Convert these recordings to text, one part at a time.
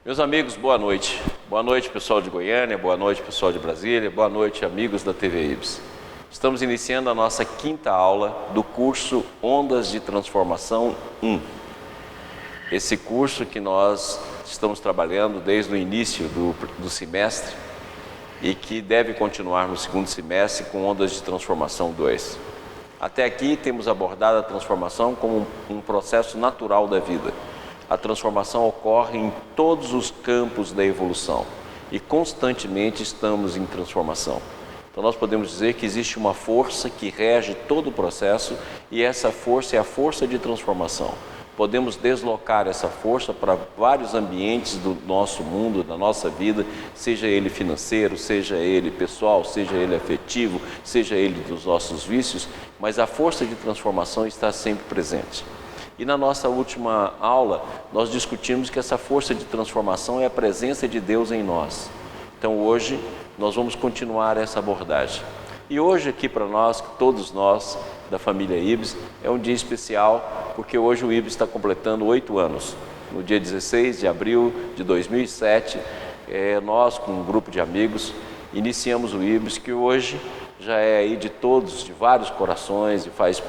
Meus amigos, boa noite. Boa noite, pessoal de Goiânia, boa noite, pessoal de Brasília, boa noite, amigos da TV IBS. Estamos iniciando a nossa quinta aula do curso Ondas de Transformação 1. Esse curso que nós estamos trabalhando desde o início do semestre e que deve continuar no segundo semestre com Ondas de Transformação 2. Até aqui temos abordado a transformação como um processo natural da vida. A transformação ocorre em todos os campos da evolução e constantemente estamos em transformação. Então nós podemos dizer que existe uma força que rege todo o processo e essa força é a força de transformação. Podemos deslocar essa força para vários ambientes do nosso mundo, da nossa vida, seja ele financeiro, seja ele pessoal, seja ele afetivo, seja ele dos nossos vícios, mas a força de transformação está sempre presente. E na nossa última aula, nós discutimos que essa força de transformação é a presença de Deus em nós. Então hoje, nós vamos continuar essa abordagem. E hoje aqui para nós, todos nós, da família IBS, é um dia especial, porque hoje o IBS está completando 8 anos. No dia 16 de abril de 2007, nós, com um grupo de amigos, iniciamos o IBS, que hoje já é aí de todos, de vários corações e faz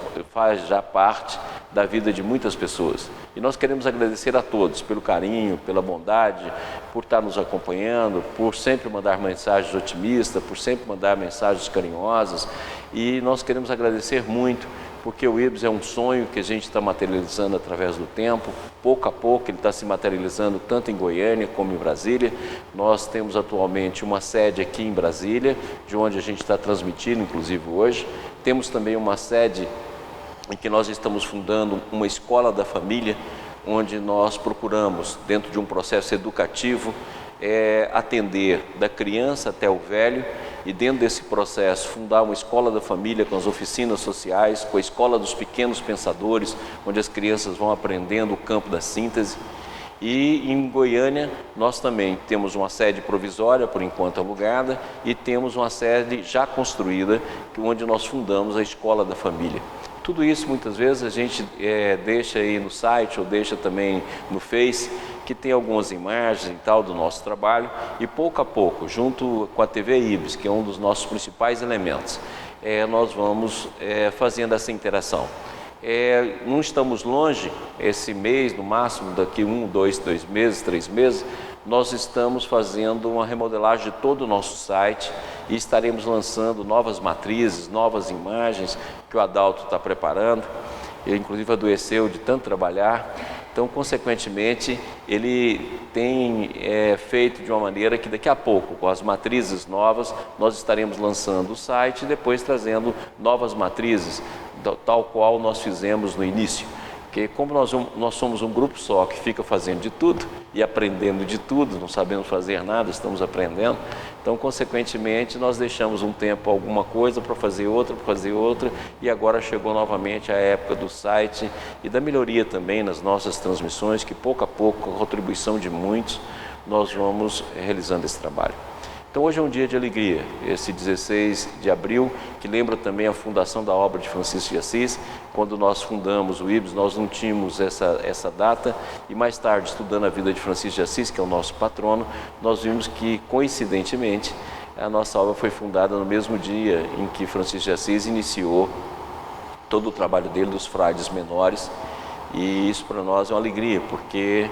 já parte da vida de muitas pessoas. E nós queremos agradecer a todos pelo carinho, pela bondade, por estar nos acompanhando, por sempre mandar mensagens otimistas, por sempre mandar mensagens carinhosas. E nós queremos agradecer muito, porque o IBS é um sonho que a gente está materializando através do tempo. Pouco a pouco ele está se materializando tanto em Goiânia como em Brasília. Nós temos atualmente uma sede aqui em Brasília, de onde a gente está transmitindo, inclusive hoje. Temos também uma sede em que nós estamos fundando uma escola da família, onde nós procuramos, dentro de um processo educativo, atender da criança até o velho, e dentro desse processo fundar uma escola da família com as oficinas sociais, com a escola dos pequenos pensadores, onde as crianças vão aprendendo o campo da síntese. E em Goiânia nós também temos uma sede provisória, por enquanto alugada, e temos uma sede já construída, onde nós fundamos a escola da família. Tudo isso muitas vezes a gente deixa aí no site ou deixa também no Face, que tem algumas imagens e tal do nosso trabalho, e pouco a pouco, junto com a TV IBS, que é um dos nossos principais elementos, nós vamos fazendo essa interação. Não estamos longe, esse mês, no máximo daqui 1, 2 meses, 3 meses, nós estamos fazendo uma remodelagem de todo o nosso site e estaremos lançando novas matrizes, novas imagens que o Adalto está preparando. Ele inclusive adoeceu de tanto trabalhar, então consequentemente ele tem feito de uma maneira que daqui a pouco, com as matrizes novas, nós estaremos lançando o site e depois trazendo novas matrizes, tal qual nós fizemos no início. Porque como nós somos um grupo só que fica fazendo de tudo e aprendendo de tudo, não sabemos fazer nada, estamos aprendendo, então consequentemente nós deixamos um tempo alguma coisa para fazer outra, e agora chegou novamente a época do site e da melhoria também nas nossas transmissões, que pouco a pouco, com a contribuição de muitos, nós vamos realizando esse trabalho. Então hoje é um dia de alegria, esse 16 de abril, que lembra também a fundação da obra de Francisco de Assis. Quando nós fundamos o IBS, nós não tínhamos essa data, e mais tarde, estudando a vida de Francisco de Assis, que é o nosso patrono, nós vimos que, coincidentemente, a nossa obra foi fundada no mesmo dia em que Francisco de Assis iniciou todo o trabalho dele dos frades menores, e isso para nós é uma alegria, porque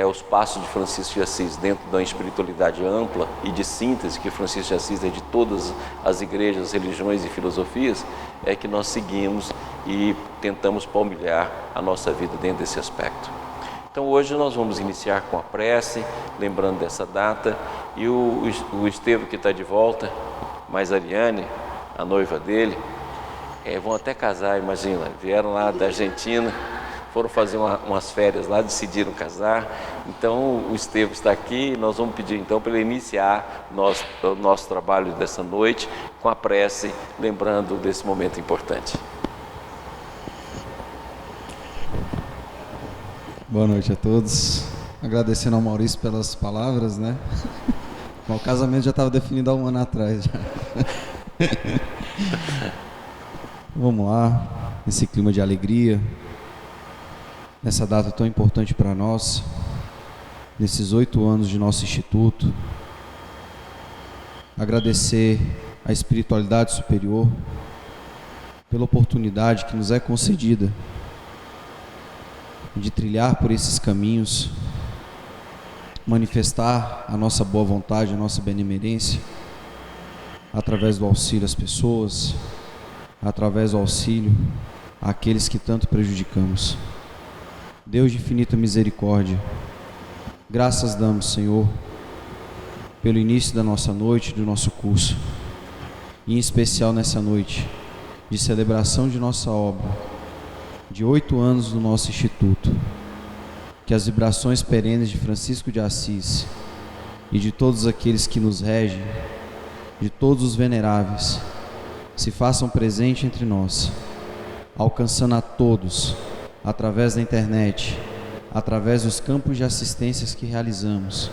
os passos de Francisco de Assis dentro da espiritualidade ampla e de síntese que Francisco de Assis é de todas as igrejas, religiões e filosofias, é que nós seguimos e tentamos palmilhar a nossa vida dentro desse aspecto. Então hoje nós vamos iniciar com a prece, lembrando dessa data, e o Estevão, que está de volta, mais a Ariane, a noiva dele, vão até casar, imagina, vieram lá da Argentina, foram fazer umas férias lá, decidiram casar. Então o Estevão está aqui, nós vamos pedir então para ele iniciar o nosso trabalho dessa noite com a prece, lembrando desse momento importante. Boa noite a todos, agradecendo ao Maurício pelas palavras, né? O casamento já estava definido há um ano atrás já. Vamos lá, nesse clima de alegria, nessa data tão importante para nós, nesses 8 anos de nosso instituto. Agradecer a espiritualidade superior pela oportunidade que nos é concedida de trilhar por esses caminhos, manifestar a nossa boa vontade, a nossa benemerência, através do auxílio às pessoas, através do auxílio àqueles que tanto prejudicamos. Deus de infinita misericórdia, graças damos, Senhor, pelo início da nossa noite, do nosso curso, e em especial nessa noite de celebração de nossa obra, de 8 anos do nosso instituto. Que as vibrações perenes de Francisco de Assis e de todos aqueles que nos regem, de todos os veneráveis, se façam presente entre nós, alcançando a todos, através da internet, através dos campos de assistências que realizamos,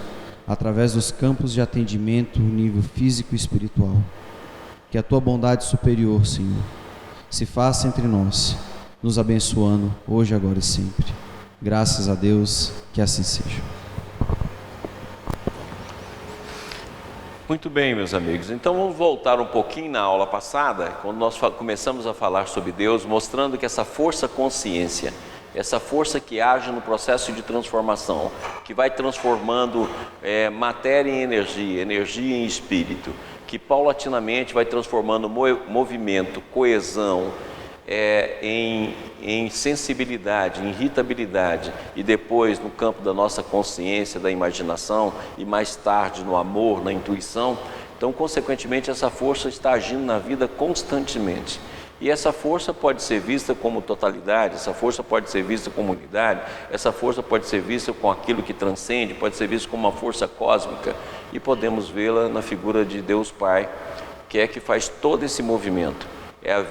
através dos campos de atendimento no nível físico e espiritual. Que a Tua bondade superior, Senhor, se faça entre nós, nos abençoando hoje, agora e sempre. Graças a Deus, que assim seja. Muito bem, meus amigos. Então vamos voltar um pouquinho na aula passada, quando nós começamos a falar sobre Deus, mostrando que essa força consciência, essa força que age no processo de transformação, que vai transformando matéria em energia, energia em espírito, que paulatinamente vai transformando movimento, coesão, em sensibilidade, em irritabilidade, e depois no campo da nossa consciência, da imaginação, e mais tarde no amor, na intuição. Então, consequentemente, essa força está agindo na vida constantemente. E essa força pode ser vista como totalidade, essa força pode ser vista como unidade, essa força pode ser vista com aquilo que transcende, pode ser vista como uma força cósmica, e podemos vê-la na figura de Deus Pai, que faz todo esse movimento.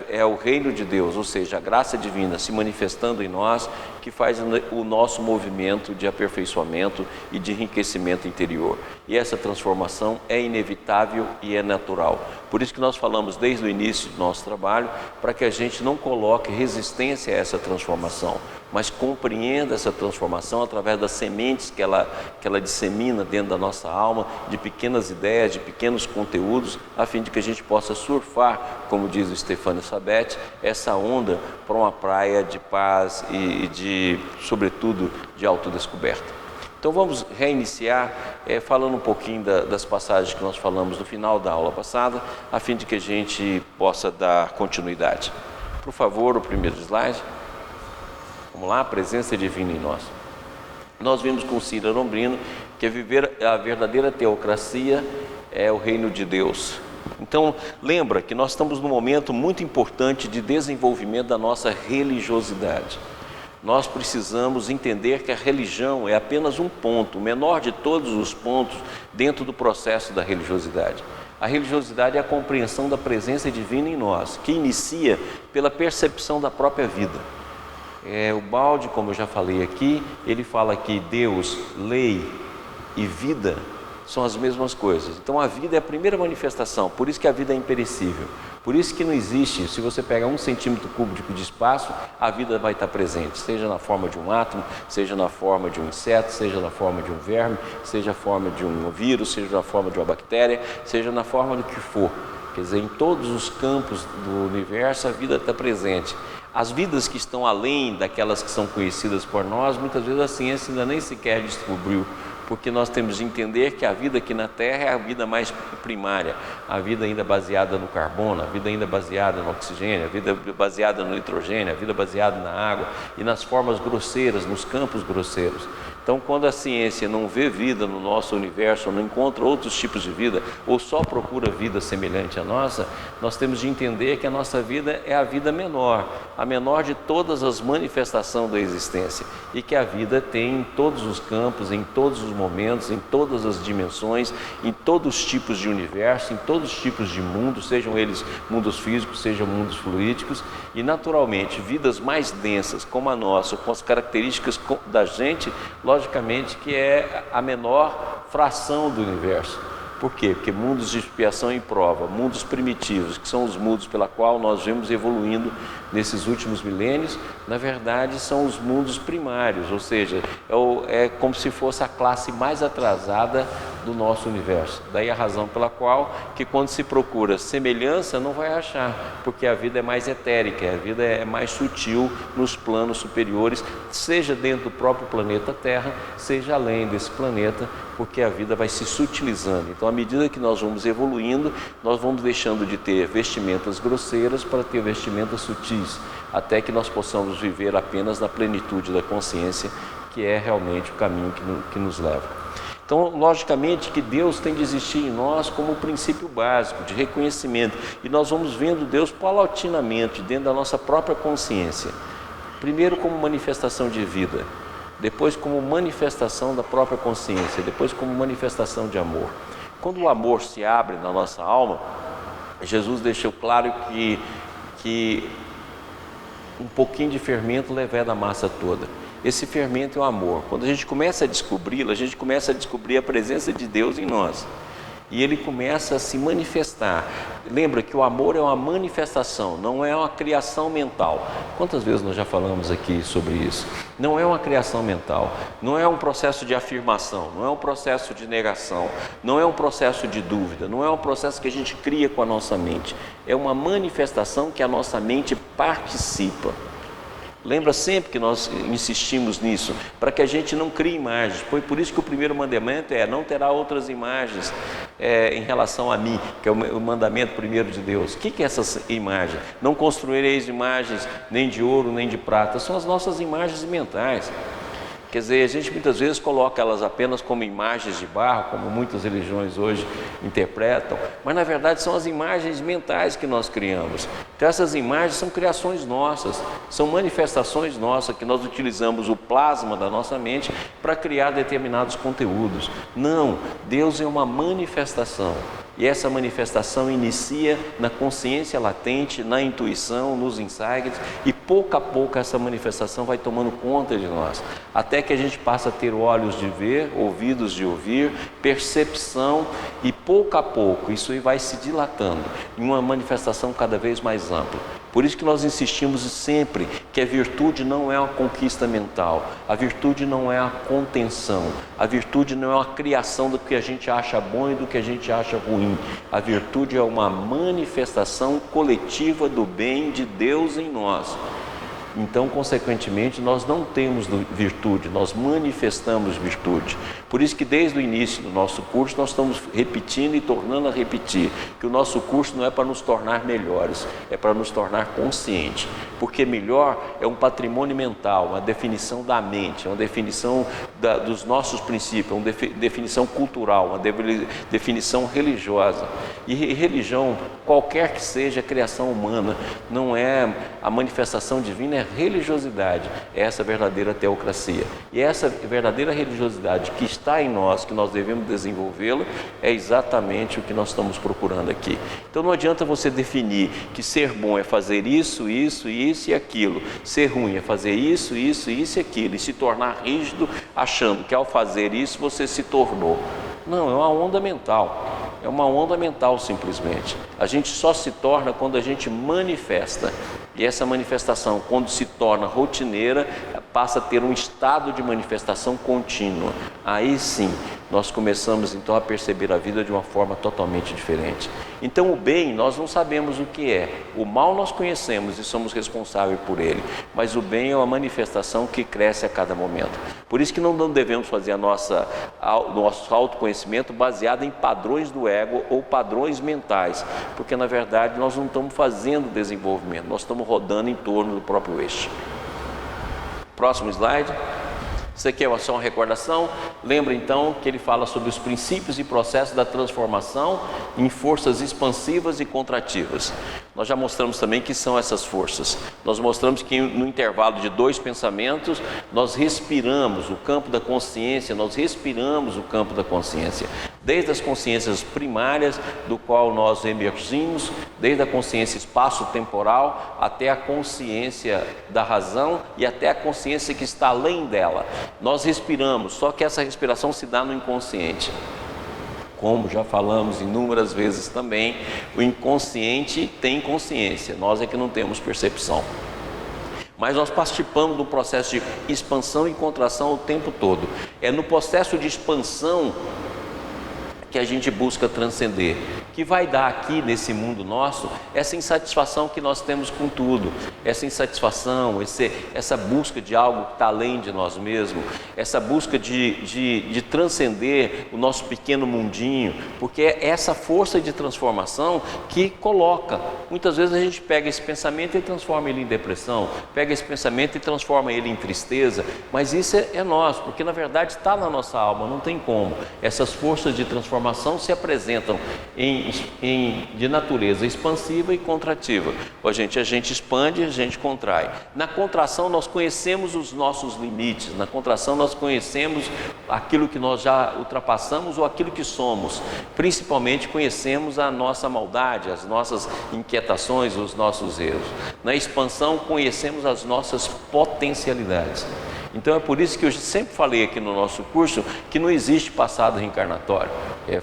É o reino de Deus, ou seja, a graça divina se manifestando em nós, que faz o nosso movimento de aperfeiçoamento e de enriquecimento interior. E essa transformação é inevitável e é natural. Por isso que nós falamos desde o início do nosso trabalho, para que a gente não coloque resistência a essa transformação, mas compreenda essa transformação através das sementes que ela dissemina dentro da nossa alma, de pequenas ideias, de pequenos conteúdos, a fim de que a gente possa surfar, como diz o Stefano Sabete, essa onda para uma praia de paz e sobretudo, de autodescoberta. Então vamos reiniciar falando um pouquinho das passagens que nós falamos no final da aula passada, a fim de que a gente possa dar continuidade. Por favor, o primeiro slide. Vamos lá, a presença divina em nós. Nós vimos com Cira Lombrino que viver a verdadeira teocracia é o reino de Deus. Então, lembra que nós estamos num momento muito importante de desenvolvimento da nossa religiosidade. Nós precisamos entender que a religião é apenas um ponto, o menor de todos os pontos dentro do processo da religiosidade. A religiosidade é a compreensão da presença divina em nós, que inicia pela percepção da própria vida. O Balde, como eu já falei aqui, ele fala que Deus, lei e vida são as mesmas coisas. Então a vida é a primeira manifestação, por isso que a vida é imperecível. Por isso que não existe, se você pegar 1 centímetro cúbico de espaço, a vida vai estar presente, seja na forma de um átomo, seja na forma de um inseto, seja na forma de um verme, seja na forma de um vírus, seja na forma de uma bactéria, seja na forma do que for. Quer dizer, em todos os campos do universo a vida está presente. As vidas que estão além daquelas que são conhecidas por nós, muitas vezes a ciência ainda nem sequer descobriu, porque nós temos de entender que a vida aqui na Terra é a vida mais primária, a vida ainda baseada no carbono, a vida ainda baseada no oxigênio, a vida baseada no nitrogênio, a vida baseada na água e nas formas grosseiras, nos campos grosseiros. Então, quando a ciência não vê vida no nosso universo, ou não encontra outros tipos de vida, ou só procura vida semelhante à nossa, nós temos de entender que a nossa vida é a vida menor, a menor de todas as manifestações da existência, e que a vida tem em todos os campos, em todos os momentos, em todas as dimensões, em todos os tipos de universo, em todos os tipos de mundos, sejam eles mundos físicos, sejam mundos fluídicos, e naturalmente vidas mais densas como a nossa, com as características da gente, logicamente que é a menor fração do universo. Por quê? Porque mundos de expiação e prova, mundos primitivos, que são os mundos pela qual nós vemos evoluindo nesses últimos milênios, na verdade são os mundos primários, ou seja, é como se fosse a classe mais atrasada do nosso universo. Daí a razão pela qual que quando se procura semelhança não vai achar, porque a vida é mais etérica, a vida é mais sutil nos planos superiores, seja dentro do próprio planeta Terra, seja além desse planeta, porque a vida vai se sutilizando. Então, à medida que nós vamos evoluindo, nós vamos deixando de ter vestimentas grosseiras para ter vestimentas sutis, até que nós possamos viver apenas na plenitude da consciência, que é realmente o caminho que nos leva. Então, logicamente que Deus tem de existir em nós como um princípio básico de reconhecimento, e nós vamos vendo Deus paulatinamente dentro da nossa própria consciência, primeiro como manifestação de vida, depois como manifestação da própria consciência, depois como manifestação de amor. Quando o amor se abre na nossa alma, Jesus deixou claro que um pouquinho de fermento leveda a massa toda. Esse fermento é o amor. Quando a gente começa a descobri-lo, a gente começa a descobrir a presença de Deus em nós. E ele começa a se manifestar. Lembra que o amor é uma manifestação, não é uma criação mental. Quantas vezes nós já falamos aqui sobre isso? Não é uma criação mental, não é um processo de afirmação, não é um processo de negação, não é um processo de dúvida, não é um processo que a gente cria com a nossa mente. É uma manifestação que a nossa mente participa. Lembra sempre que nós insistimos nisso, para que a gente não crie imagens. Foi por isso que o primeiro mandamento é: não terá outras imagens em relação a mim, que é o mandamento primeiro de Deus. O que é essas imagens? Não construireis imagens nem de ouro nem de prata, são as nossas imagens mentais. Quer dizer, a gente muitas vezes coloca elas apenas como imagens de barro, como muitas religiões hoje interpretam, mas na verdade são as imagens mentais que nós criamos. Então essas imagens são criações nossas, são manifestações nossas, que nós utilizamos o plasma da nossa mente para criar determinados conteúdos. Não, Deus é uma manifestação. E essa manifestação inicia na consciência latente, na intuição, nos insights, e pouco a pouco essa manifestação vai tomando conta de nós, até que a gente passa a ter olhos de ver, ouvidos de ouvir, percepção, e pouco a pouco isso aí vai se dilatando em uma manifestação cada vez mais ampla. Por isso que nós insistimos sempre que a virtude não é uma conquista mental, a virtude não é a contenção, a virtude não é uma criação do que a gente acha bom e do que a gente acha ruim. A virtude é uma manifestação coletiva do bem de Deus em nós. Então, consequentemente, nós não temos virtude, nós manifestamos virtude. Por isso que desde o início do nosso curso nós estamos repetindo e tornando a repetir que o nosso curso não é para nos tornar melhores, é para nos tornar conscientes. Porque melhor é um patrimônio mental, uma definição da mente, uma definição dos nossos princípios, uma definição cultural, uma definição religiosa. E religião, qualquer que seja a criação humana, não é a manifestação divina, é religiosidade, é essa verdadeira teocracia. E essa verdadeira religiosidade que está em nós, que nós devemos desenvolvê-la, é exatamente o que nós estamos procurando aqui. Então não adianta você definir que ser bom é fazer isso, isso, isso e aquilo, ser ruim é fazer isso, isso, isso e aquilo, e se tornar rígido achando que ao fazer isso você se tornou. Não, é uma onda mental. É uma onda mental simplesmente. A gente só se torna quando a gente manifesta. E essa manifestação, quando se torna rotineira, passa a ter um estado de manifestação contínua. Aí sim, nós começamos então a perceber a vida de uma forma totalmente diferente. Então o bem nós não sabemos o que é. O mal nós conhecemos e somos responsáveis por ele. Mas o bem é uma manifestação que cresce a cada momento. Por isso que não devemos fazer nosso autoconhecimento baseado em padrões do ego ou padrões mentais. Porque na verdade nós não estamos fazendo desenvolvimento, nós estamos rodando em torno do próprio eixo. Próximo slide. Isso aqui é só uma recordação. Lembra então que ele fala sobre os princípios e processos da transformação em forças expansivas e contrativas. Nós já mostramos também que são essas forças. Nós mostramos que no intervalo de 2 pensamentos, nós respiramos o campo da consciência, nós respiramos o campo da consciência. Desde as consciências primárias, do qual nós emergimos, desde a consciência espaço-temporal, até a consciência da razão e até a consciência que está além dela. Nós respiramos, só que essa respiração se dá no inconsciente. Como já falamos inúmeras vezes também, o inconsciente tem consciência, nós é que não temos percepção. Mas nós participamos do processo de expansão e contração o tempo todo. É no processo de expansão que a gente busca transcender, que vai dar aqui nesse mundo nosso essa insatisfação que nós temos com tudo, essa insatisfação, essa busca de algo que está além de nós mesmos, essa busca de transcender o nosso pequeno mundinho, porque é essa força de transformação que coloca. Muitas vezes a gente pega esse pensamento e transforma ele em depressão, pega esse pensamento e transforma ele em tristeza, mas isso é nós, porque na verdade está na nossa alma, não tem como. Essas forças de transformação se apresentam de natureza expansiva e contrativa. A gente expande, a gente contrai. Na contração nós conhecemos os nossos limites, na contração nós conhecemos aquilo que nós já ultrapassamos ou aquilo que somos. Principalmente conhecemos a nossa maldade, as nossas inquietações, os nossos erros. Na expansão conhecemos as nossas potencialidades. Então é por isso que eu sempre falei aqui no nosso curso que não existe passado reencarnatório.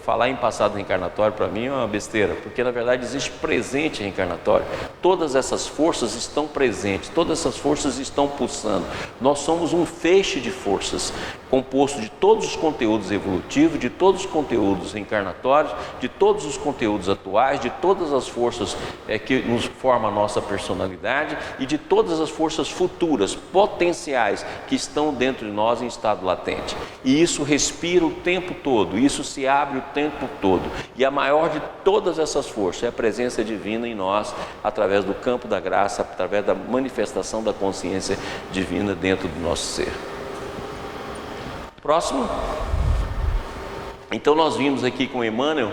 Falar em passado reencarnatório para mim é uma besteira, porque na verdade existe presente reencarnatório. Todas essas forças estão presentes, todas essas forças estão pulsando. Nós somos um feixe de forças, composto de todos os conteúdos evolutivos, de todos os conteúdos reencarnatórios, de todos os conteúdos atuais, de todas as forças que nos formam a nossa personalidade e de todas as forças futuras, potenciais, que estão dentro de nós em estado latente. E isso respira o tempo todo, isso se abre o tempo todo. E a maior de todas essas forças é a presença divina em nós, através do campo da graça, através da manifestação da consciência divina dentro do nosso ser. Próximo. Então nós vimos aqui com Emmanuel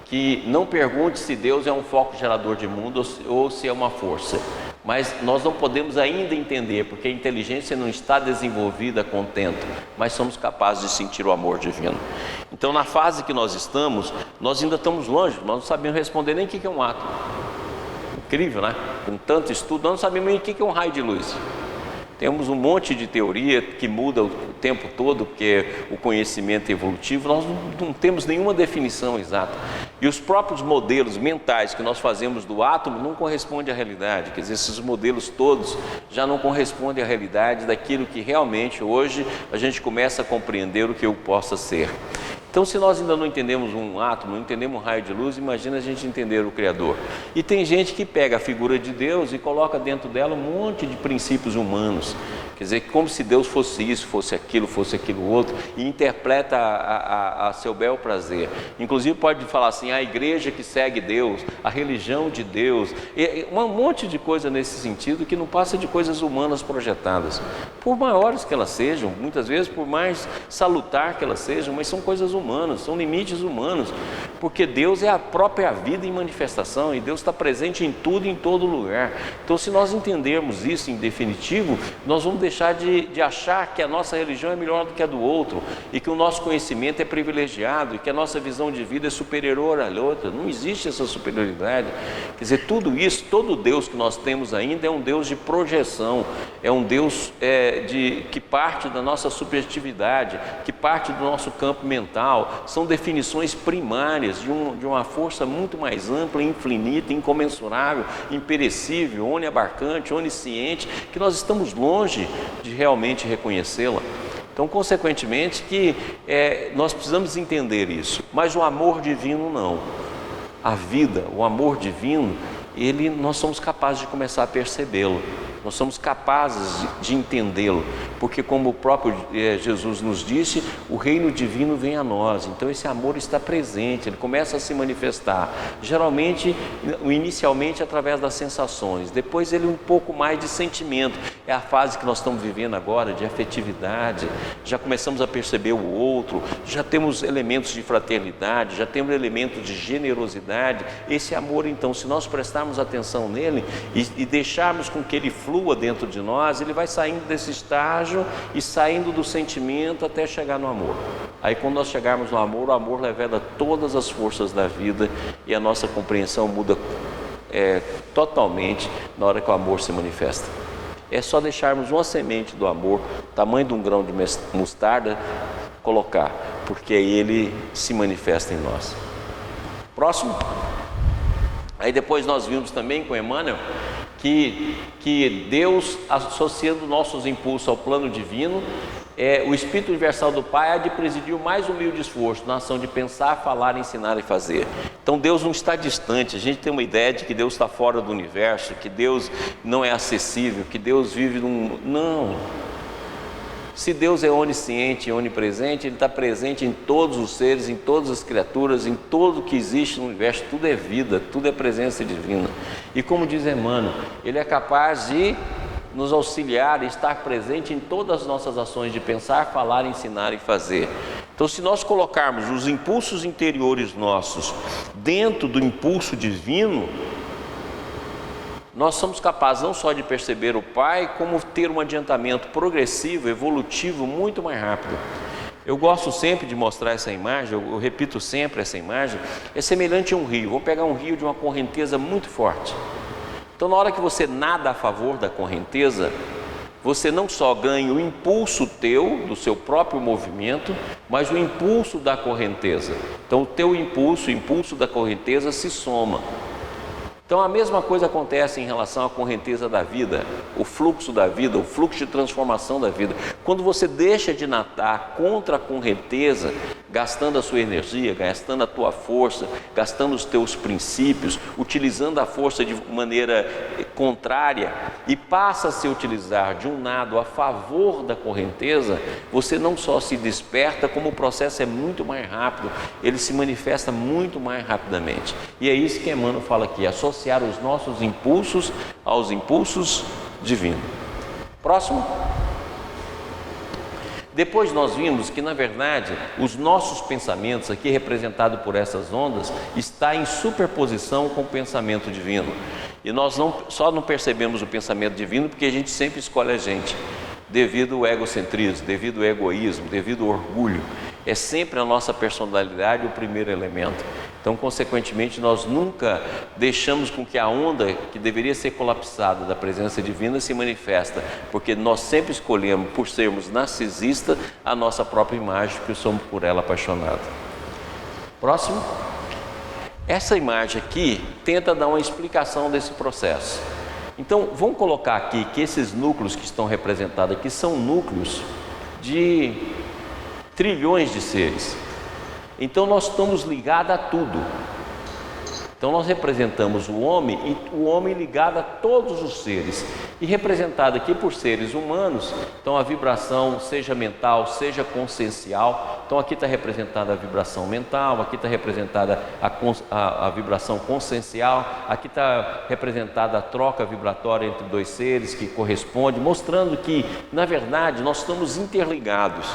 que não pergunte se Deus é um foco gerador de mundo ou se é uma força. Mas nós não podemos ainda entender, porque a inteligência não está desenvolvida com o tempo, mas somos capazes de sentir o amor divino. Então, na fase que nós estamos, nós ainda estamos longe, nós não sabemos responder nem o que é um átomo. Incrível, né? Com tanto estudo, nós não sabemos nem o que é um raio de luz. Temos um monte de teoria que muda o tempo todo, porque o conhecimento evolutivo, nós não temos nenhuma definição exata. E os próprios modelos mentais que nós fazemos do átomo não correspondem à realidade. Quer dizer, esses modelos todos já não correspondem à realidade daquilo que realmente hoje a gente começa a compreender o que eu possa ser. Então, se nós ainda não entendemos um átomo, não entendemos um raio de luz, imagina a gente entender o Criador. E tem gente que pega a figura de Deus e coloca dentro dela um monte de princípios humanos. Quer dizer, como se Deus fosse isso, fosse aquilo outro, e interpreta a seu bel prazer. Inclusive pode falar assim, a igreja que segue Deus, a religião de Deus, um monte de coisa nesse sentido que não passa de coisas humanas projetadas. Por maiores que elas sejam, muitas vezes por mais salutar que elas sejam, mas são coisas humanas, são limites humanos, porque Deus é a própria vida em manifestação, e Deus está presente em tudo e em todo lugar. Então, se nós entendermos isso em definitivo, nós vamos deixar de achar que a nossa religião é melhor do que a do outro, e que o nosso conhecimento é privilegiado, e que a nossa visão de vida é superior à outra. Não existe essa superioridade. Quer dizer, tudo isso, todo Deus que nós temos ainda é um Deus de projeção, é um Deus que parte da nossa subjetividade, que parte do nosso campo mental. São definições primárias de uma força muito mais ampla, infinita, incomensurável, imperecível, oniabarcante, onisciente, que nós estamos longe de realmente reconhecê-la. Então, consequentemente, que nós precisamos entender isso, mas o amor divino não. A vida, o amor divino, nós somos capazes de começar a percebê-lo, nós somos capazes de entendê-lo, porque como o próprio Jesus nos disse, o reino divino vem a nós. Então esse amor está presente, ele começa a se manifestar, geralmente, inicialmente através das sensações, depois ele um pouco mais de sentimento. É a fase que nós estamos vivendo agora, de afetividade, já começamos a perceber o outro, já temos elementos de fraternidade, já temos elementos de generosidade. Esse amor, então, se nós prestarmos atenção nele e deixarmos com que ele flua dentro de nós, ele vai saindo desse estágio e saindo do sentimento até chegar no amor. Aí quando nós chegarmos no amor, o amor revela todas as forças da vida e a nossa compreensão muda totalmente na hora que o amor se manifesta. É só deixarmos uma semente do amor, tamanho de um grão de mostarda, colocar. porque Ele se manifesta em nós. Próximo. Aí depois nós vimos também com Emmanuel que Deus, associando nossos impulsos ao plano divino, o Espírito Universal do Pai há de presidir o mais humilde esforço na ação de pensar, falar, ensinar e fazer. Então Deus não está distante. A gente tem uma ideia de que Deus está fora do universo, que Deus não é acessível, que Deus vive num... Não. Se Deus é onisciente e onipresente, Ele está presente em todos os seres, em todas as criaturas, em tudo que existe no universo. Tudo é vida, tudo é presença divina. E como diz Emmanuel, Ele é capaz de nos auxiliar e estar presente em todas as nossas ações de pensar, falar, ensinar e fazer. Então, se nós colocarmos os impulsos interiores nossos dentro do impulso divino, nós somos capazes não só de perceber o Pai, como ter um adiantamento progressivo, evolutivo, muito mais rápido. Eu gosto sempre de mostrar essa imagem, eu repito sempre essa imagem, é semelhante a um rio. Vamos pegar um rio de uma correnteza muito forte. Então, na hora que você nada a favor da correnteza, você não só ganha o impulso teu, do seu próprio movimento, mas o impulso da correnteza. Então, o teu impulso, o impulso da correnteza se soma. Então, a mesma coisa acontece em relação à correnteza da vida, o fluxo da vida, o fluxo de transformação da vida. Quando você deixa de nadar contra a correnteza, gastando a sua energia, gastando a tua força, gastando os teus princípios, utilizando a força de maneira contrária e passa a se utilizar de um nado a favor da correnteza, você não só se desperta, como o processo é muito mais rápido, ele se manifesta muito mais rapidamente. E é isso que Emmanuel fala aqui, associar os nossos impulsos aos impulsos divinos. Próximo. Depois nós vimos que, na verdade, os nossos pensamentos, aqui representado por essas ondas, está em superposição com o pensamento divino. E nós só não percebemos o pensamento divino porque a gente sempre escolhe a gente, devido ao egocentrismo, devido ao egoísmo, devido ao orgulho. É sempre a nossa personalidade o primeiro elemento. Então, consequentemente, nós nunca deixamos com que a onda que deveria ser colapsada da presença divina se manifesta, porque nós sempre escolhemos, por sermos narcisistas, a nossa própria imagem, porque somos por ela apaixonados. Próximo. Essa imagem aqui tenta dar uma explicação desse processo. Então, vamos colocar aqui que esses núcleos que estão representados aqui são núcleos de trilhões de seres. Então nós estamos ligados a tudo. Então nós representamos o homem e o homem ligado a todos os seres. E representado aqui por seres humanos, então a vibração, seja mental, seja consciencial. Então aqui está representada a vibração mental, aqui está representada a vibração consciencial, aqui está representada a troca vibratória entre dois seres que corresponde, mostrando que, na verdade, nós estamos interligados.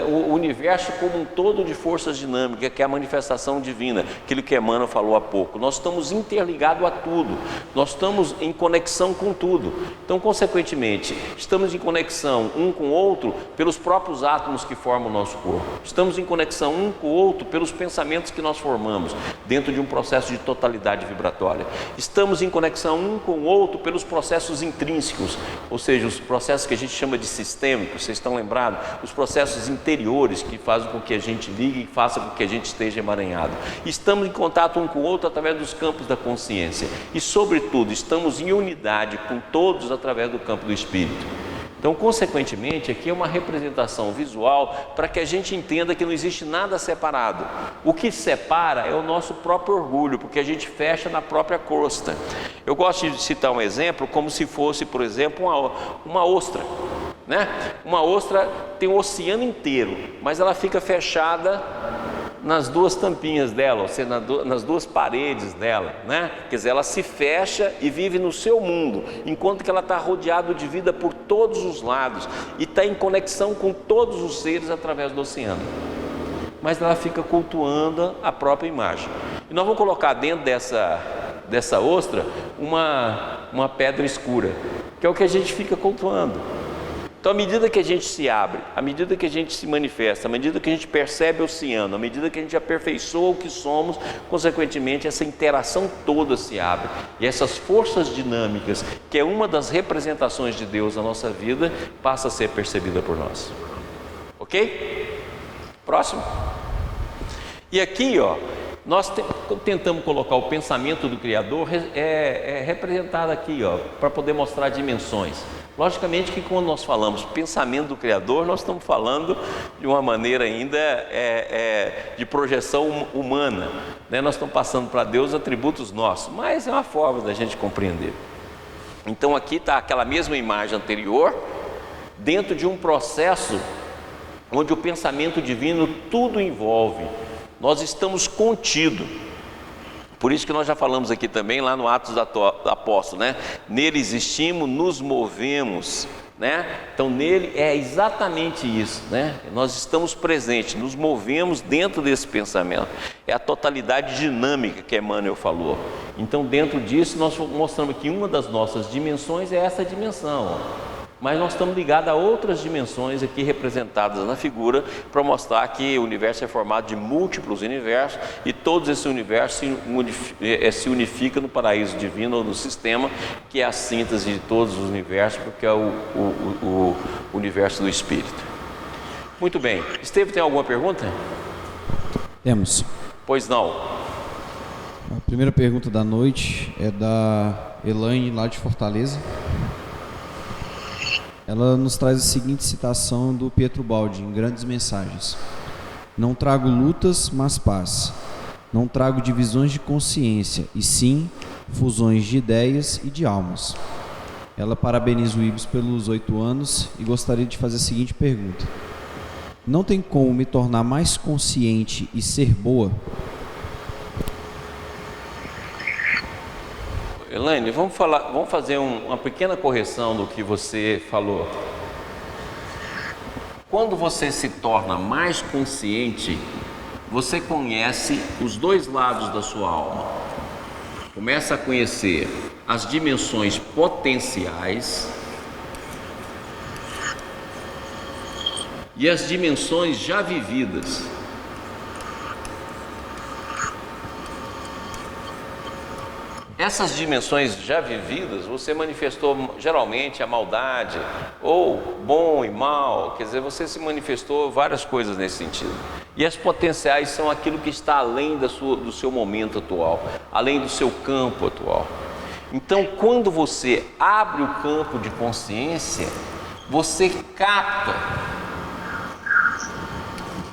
O universo como um todo de forças dinâmicas, que é a manifestação divina, aquilo que Emmanuel falou há pouco. Nós estamos interligados a tudo, nós estamos em conexão com tudo. Então, consequentemente, estamos em conexão um com o outro pelos próprios átomos que formam o nosso corpo. Estamos em conexão um com o outro pelos pensamentos que nós formamos, dentro de um processo de totalidade vibratória. Estamos em conexão um com o outro pelos processos intrínsecos, ou seja, os processos que a gente chama de sistêmicos, vocês estão lembrados? Os processos interiores que fazem com que a gente ligue e façam com que a gente esteja emaranhado. Estamos em contato um com o outro através dos campos da consciência e, sobretudo, estamos em unidade com todos através do campo do espírito. Então, consequentemente, aqui é uma representação visual para que a gente entenda que não existe nada separado. O que separa é o nosso próprio orgulho, porque a gente fecha na própria crosta. Eu gosto de citar um exemplo como se fosse, por exemplo, uma ostra. Uma ostra tem o oceano inteiro, mas ela fica fechada nas duas tampinhas dela, ou seja, nas duas paredes dela, Quer dizer, ela se fecha e vive no seu mundo, enquanto que ela está rodeada de vida por todos os lados e está em conexão com todos os seres através do oceano. Mas ela fica cultuando a própria imagem. E nós vamos colocar dentro dessa ostra uma pedra escura, que é o que a gente fica cultuando. Então, à medida que a gente se abre, à medida que a gente se manifesta, à medida que a gente percebe o oceano, à medida que a gente aperfeiçoa o que somos, consequentemente, essa interação toda se abre. E essas forças dinâmicas, que é uma das representações de Deus na nossa vida, passa a ser percebida por nós. Ok? Próximo. E aqui, ó, nós tentamos colocar o pensamento do Criador representado aqui, ó, para poder mostrar dimensões. Logicamente que quando nós falamos pensamento do Criador, nós estamos falando de uma maneira ainda de projeção humana, né? Nós estamos passando para Deus atributos nossos, mas é uma forma da gente compreender. Então aqui está aquela mesma imagem anterior, dentro de um processo onde o pensamento divino tudo envolve. Nós estamos contidos. Por isso que nós já falamos aqui também, lá no Atos do Apóstolo, né? Nele existimos, nos movemos, né? Então nele é exatamente isso, né? Nós estamos presentes, nos movemos dentro desse pensamento. É a totalidade dinâmica que Emmanuel falou. Então dentro disso nós mostramos que uma das nossas dimensões é essa dimensão, ó. Mas nós estamos ligados a outras dimensões aqui representadas na figura, para mostrar que o universo é formado de múltiplos universos, e todos esses universos se unificam no paraíso divino, ou no sistema, que é a síntese de todos os universos, porque é o universo do Espírito. Muito bem. Esteve, tem alguma pergunta? Temos. Pois não. A primeira pergunta da noite é da Elaine, lá de Fortaleza. Ela nos traz a seguinte citação do Pietro Baldi, em Grandes Mensagens: não trago lutas, mas paz. Não trago divisões de consciência, e sim fusões de ideias e de almas. Ela parabeniza o Ibis pelos 8 anos e gostaria de fazer a seguinte pergunta: não tem como me tornar mais consciente e ser boa? Elaine, vamos fazer uma pequena correção do que você falou. Quando você se torna mais consciente, você conhece os dois lados da sua alma. Começa a conhecer as dimensões potenciais e as dimensões já vividas. Essas dimensões já vividas, você manifestou geralmente a maldade, ou bom e mal, quer dizer, você se manifestou várias coisas nesse sentido. E as potenciais são aquilo que está além do seu momento atual, além do seu campo atual. Então, quando você abre o campo de consciência, você capta,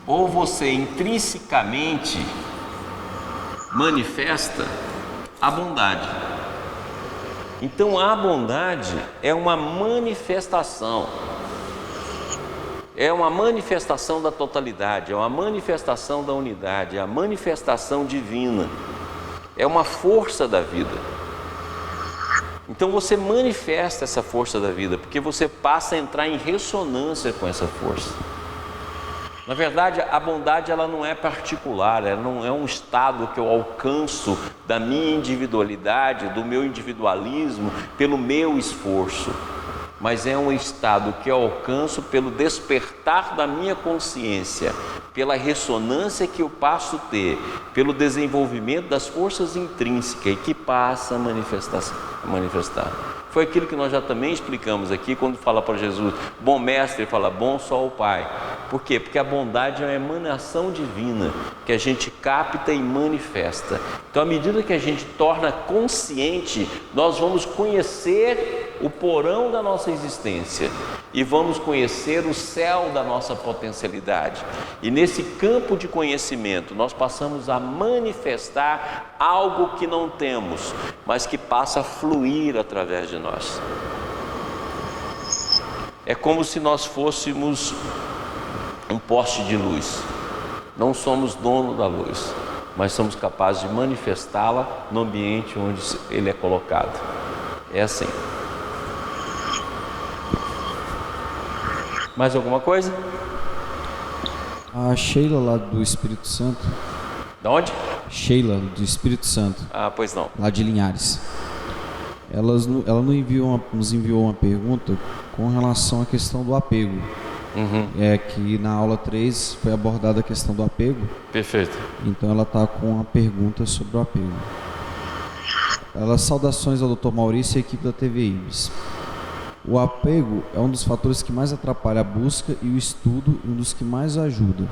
ou você intrinsecamente manifesta a bondade. Então a bondade é uma manifestação, da totalidade, é uma manifestação da unidade, é a manifestação divina, é uma força da vida. Então você manifesta essa força da vida, porque você passa a entrar em ressonância com essa força. Na verdade, a bondade ela não é particular, ela não é um estado que eu alcanço da minha individualidade, do meu individualismo, pelo meu esforço, mas é um estado que eu alcanço pelo despertar da minha consciência, pela ressonância que eu passo a ter, pelo desenvolvimento das forças intrínsecas e que passa a manifestar. Foi aquilo que nós já também explicamos aqui, quando fala para Jesus, bom mestre, ele fala, bom só o Pai. Por quê? Porque a bondade é uma emanação divina, que a gente capta e manifesta. Então, à medida que a gente torna consciente, nós vamos conhecer o porão da nossa existência e vamos conhecer o céu da nossa potencialidade. E nesse campo de conhecimento, nós passamos a manifestar algo que não temos, mas que passa a fluir através de nós. É como se nós fôssemos um poste de luz. Não somos dono da luz, mas somos capazes de manifestá-la no ambiente onde ele é colocado. É assim. Mais alguma coisa? A Sheila lá do Espírito Santo. Da onde? Sheila do Espírito Santo. Ah, pois não. Lá de Linhares. Ela nos enviou uma pergunta com relação à questão do apego. É que na aula 3 foi abordada a questão do apego. Perfeito. Então ela está com uma pergunta sobre o apego. Saudações ao Dr. Maurício e à equipe da TV Ibis. O apego é um dos fatores que mais atrapalha a busca e o estudo e um dos que mais ajuda.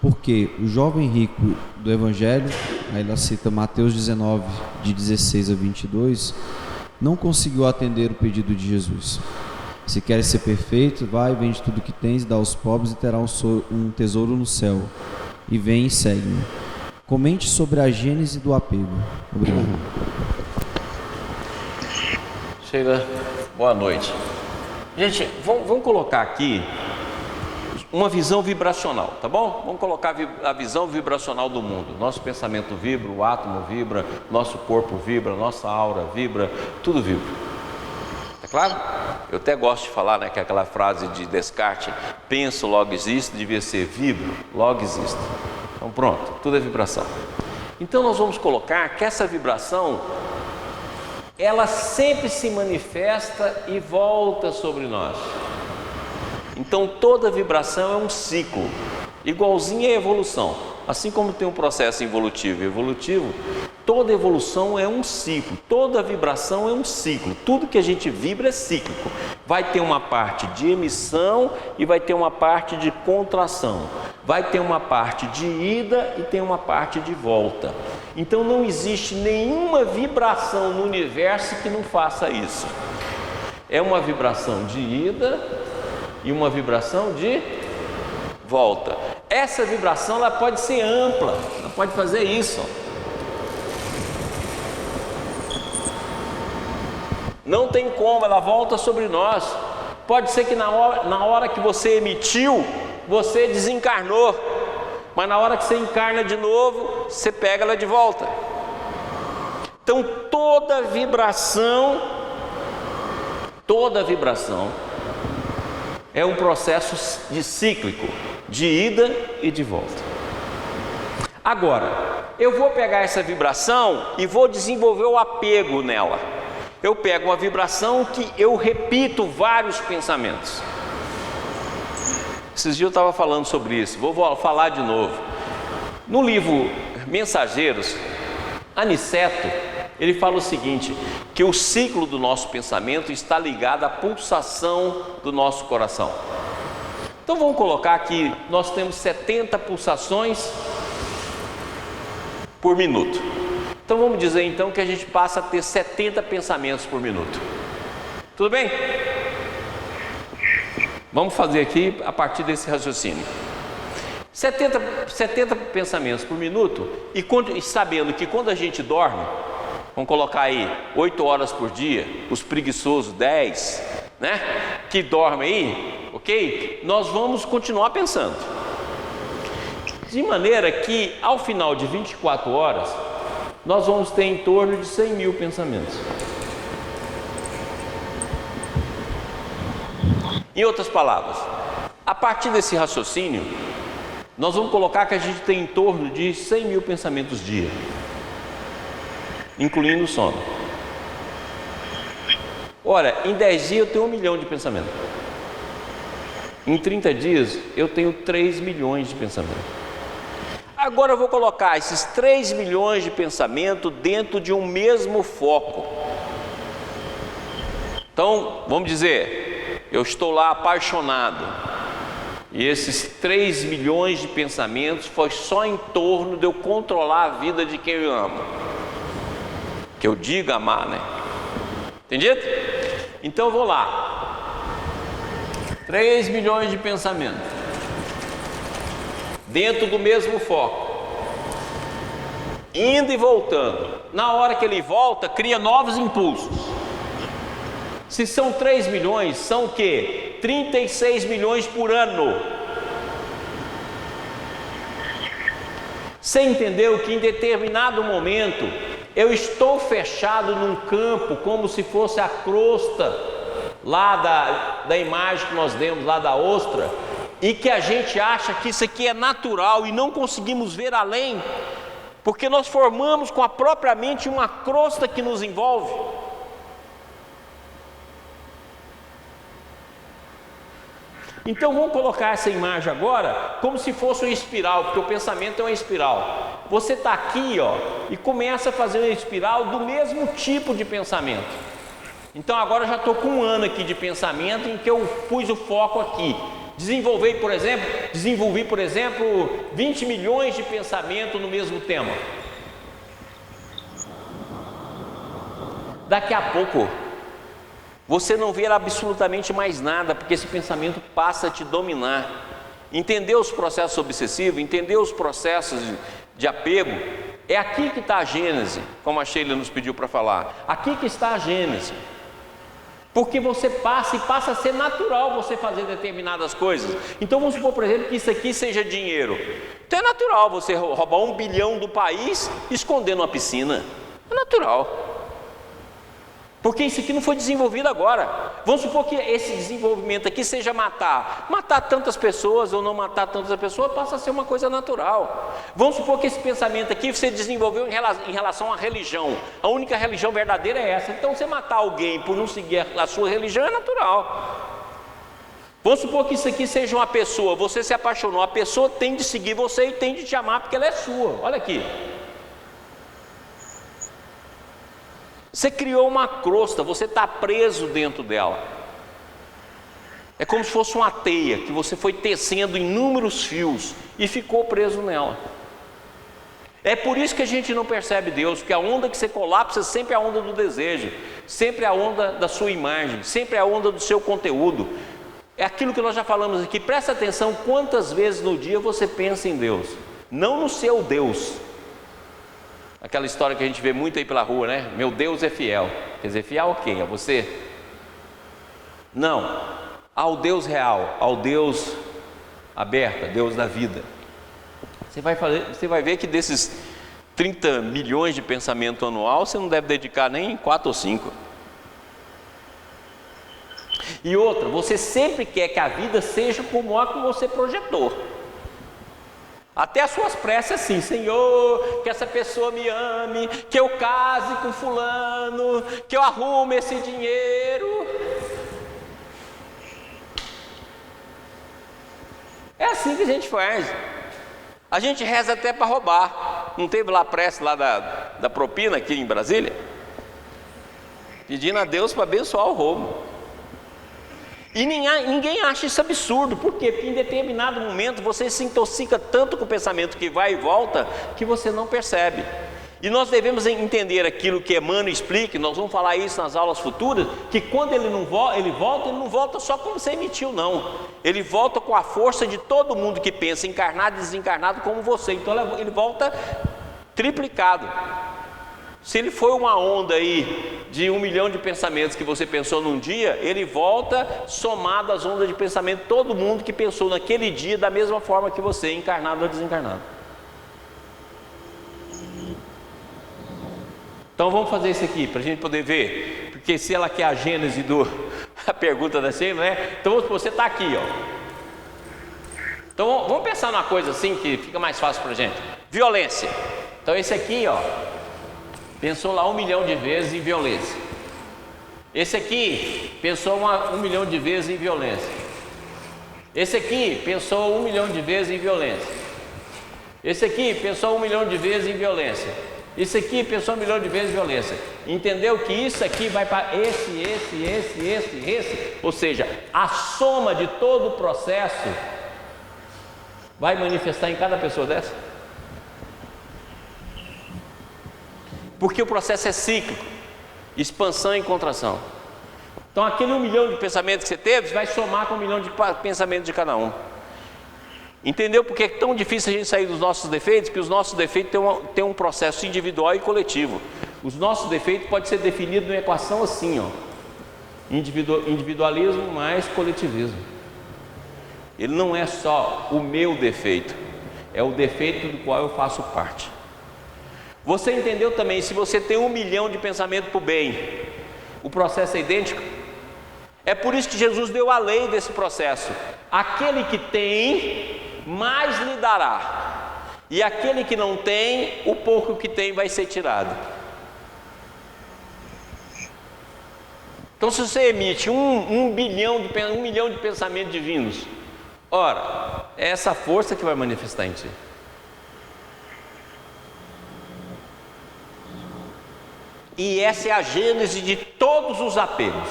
Porque o jovem rico do Evangelho, aí ela cita Mateus 19, de 16 a 22, não conseguiu atender o pedido de Jesus. Se queres ser perfeito, vai, vende tudo que tens, dá aos pobres e terá um tesouro no céu. E vem e segue-me. Comente sobre a gênese do apego. Obrigado. Sheila, boa noite. Gente, vamos colocar aqui uma visão vibracional, tá bom? Vamos colocar a visão vibracional do mundo. Nosso pensamento vibra, o átomo vibra, nosso corpo vibra, nossa aura vibra, tudo vibra. Tá claro? Eu até gosto de falar, né, que é aquela frase de Descartes: penso, logo existo, devia ser vibro, logo existo. Então pronto, tudo é vibração. Então nós vamos colocar que essa vibração, ela sempre se manifesta e volta sobre nós. Então toda vibração é um ciclo, igualzinho à evolução. Assim como tem um processo involutivo e evolutivo, toda evolução é um ciclo, toda vibração é um ciclo. Tudo que a gente vibra é cíclico. Vai ter uma parte de emissão e vai ter uma parte de contração. Vai ter uma parte de ida e tem uma parte de volta. Então não existe nenhuma vibração no universo que não faça isso. É uma vibração de ida e uma vibração de volta. Essa vibração, ela pode ser ampla, ela pode fazer isso. Não tem como, ela volta sobre nós. Pode ser que na hora que você emitiu, você desencarnou, mas na hora que você encarna de novo, você pega ela de volta. Então toda vibração é um processo de cíclico, de ida e de volta. Agora, eu vou pegar essa vibração e vou desenvolver o apego nela. Eu pego uma vibração que eu repito vários pensamentos. Esses dias eu estava falando sobre isso, vou falar de novo. No livro Mensageiros, Aniceto, ele fala o seguinte, que o ciclo do nosso pensamento está ligado à pulsação do nosso coração. Então vamos colocar que nós temos 70 pulsações por minuto. Então vamos dizer então que a gente passa a ter 70 pensamentos por minuto. Tudo bem? Vamos fazer aqui a partir desse raciocínio. 70 pensamentos por minuto e sabendo que quando a gente dorme, vamos colocar aí 8 horas por dia, os preguiçosos 10, né? Que dormem aí, ok? Nós vamos continuar pensando. De maneira que ao final de 24 horas, nós vamos ter em torno de 100 mil pensamentos. Em outras palavras, a partir desse raciocínio, nós vamos colocar que a gente tem em torno de 100 mil pensamentos dia, incluindo o sono. Ora, em 10 dias eu tenho 1 milhão de pensamentos. Em 30 dias eu tenho 3 milhões de pensamentos. Agora eu vou colocar esses 3 milhões de pensamentos dentro de um mesmo foco. Então, vamos dizer, eu estou lá apaixonado. E esses 3 milhões de pensamentos foi só em torno de eu controlar a vida de quem eu amo. Que eu diga amar, né? Entendido? Então eu vou lá. 3 milhões de pensamentos. Dentro do mesmo foco. Indo e voltando. Na hora que ele volta, cria novos impulsos. Se são 3 milhões, são o quê? 36 milhões por ano. Você entendeu que em determinado momento eu estou fechado num campo como se fosse a crosta lá da imagem que nós demos lá da ostra, e que a gente acha que isso aqui é natural e não conseguimos ver além, porque nós formamos com a própria mente uma crosta que nos envolve. Então vamos colocar essa imagem agora como se fosse uma espiral, porque o pensamento é uma espiral. Você está aqui, ó, e começa a fazer uma espiral do mesmo tipo de pensamento. Então agora eu já estou com 1 ano aqui de pensamento em que eu pus o foco aqui, Desenvolvi, por exemplo, 20 milhões de pensamentos no mesmo tema. Daqui a pouco, você não vê absolutamente mais nada, porque esse pensamento passa a te dominar. Entender os processos obsessivos, entender os processos de apego, é aqui que está a Gênese, como a Sheila nos pediu para falar. Aqui que está a Gênese. Porque você passa a ser natural você fazer determinadas coisas. Então vamos supor, por exemplo, que isso aqui seja dinheiro. Então é natural você roubar 1 bilhão do país e esconder numa piscina. É natural. Porque isso aqui não foi desenvolvido agora. Vamos supor que esse desenvolvimento aqui seja matar tantas pessoas ou não matar tantas pessoas, passa a ser uma coisa natural. Vamos supor que esse pensamento aqui você desenvolveu em relação à religião. A única religião verdadeira é essa. Então você matar alguém por não seguir a sua religião é natural. Vamos supor que isso aqui seja uma pessoa, você se apaixonou, a pessoa tem de seguir você e tem de te amar porque ela é sua. Olha aqui. Você criou uma crosta, você está preso dentro dela. É como se fosse uma teia que você foi tecendo inúmeros fios e ficou preso nela. É por isso que a gente não percebe Deus, porque a onda que você colapsa sempre é a onda do desejo, sempre é a onda da sua imagem, sempre é a onda do seu conteúdo. É aquilo que nós já falamos aqui. Presta atenção quantas vezes no dia você pensa em Deus, não no seu Deus. Aquela história que a gente vê muito aí pela rua, né? Meu Deus é fiel. Quer dizer, fiel a quem? A você? Não, ao Deus real, ao Deus aberto, Deus da vida. Você vai ver que desses 30 milhões de pensamento anual, você não deve dedicar nem 4 ou 5. E outra, você sempre quer que a vida seja como a que você projetou. Até as suas preces assim: Senhor, que essa pessoa me ame, que eu case com fulano, que eu arrume esse dinheiro. É assim que a gente faz. A gente reza até para roubar. Não teve lá a prece lá da propina aqui em Brasília? Pedindo a Deus para abençoar o roubo. E ninguém acha isso absurdo. Por quê? Porque em determinado momento você se intoxica tanto com o pensamento que vai e volta, que você não percebe. E nós devemos entender aquilo que Emmanuel explica, nós vamos falar isso nas aulas futuras, que quando ele não volta só como você emitiu, não. Ele volta com a força de todo mundo que pensa, encarnado e desencarnado como você. Então ele volta triplicado. Se ele foi uma onda aí de 1 milhão de pensamentos que você pensou num dia, ele volta somado às ondas de pensamento de todo mundo que pensou naquele dia da mesma forma que você, encarnado ou desencarnado. Então vamos fazer isso aqui para a gente poder ver, porque se ela quer a gênese a pergunta da Sheila, né? Então você está aqui, ó. Então vamos pensar numa coisa assim que fica mais fácil para a gente. Violência. Então esse aqui, ó, pensou lá 1 milhão de vezes em violência. Esse aqui pensou 1 milhão de vezes em violência. Esse aqui pensou 1 milhão de vezes em violência. Esse aqui pensou 1 milhão de vezes em violência. Esse aqui pensou 1 milhão de vezes em violência. Entendeu que isso aqui vai para esse. Ou seja, a soma de todo o processo vai manifestar em cada pessoa dessa? Porque o processo é cíclico, expansão e contração. Então aquele 1 milhão de pensamentos que você teve vai somar com 1 milhão de pensamentos de cada um. Entendeu porque é tão difícil a gente sair dos nossos defeitos? Porque os nossos defeitos têm um processo individual e coletivo. Os nossos defeitos podem ser definidos numa equação assim, ó: individualismo mais coletivismo. Ele não é só o meu defeito, é o defeito do qual eu faço parte. Você entendeu também? Se você tem 1 milhão de pensamento para o bem, o processo é idêntico. É por isso que Jesus deu a lei desse processo: aquele que tem, mais lhe dará, e aquele que não tem, o pouco que tem vai ser tirado. Então se você emite 1 milhão de pensamentos divinos, ora, é essa força que vai manifestar em ti. E essa é a gênese de todos os apegos.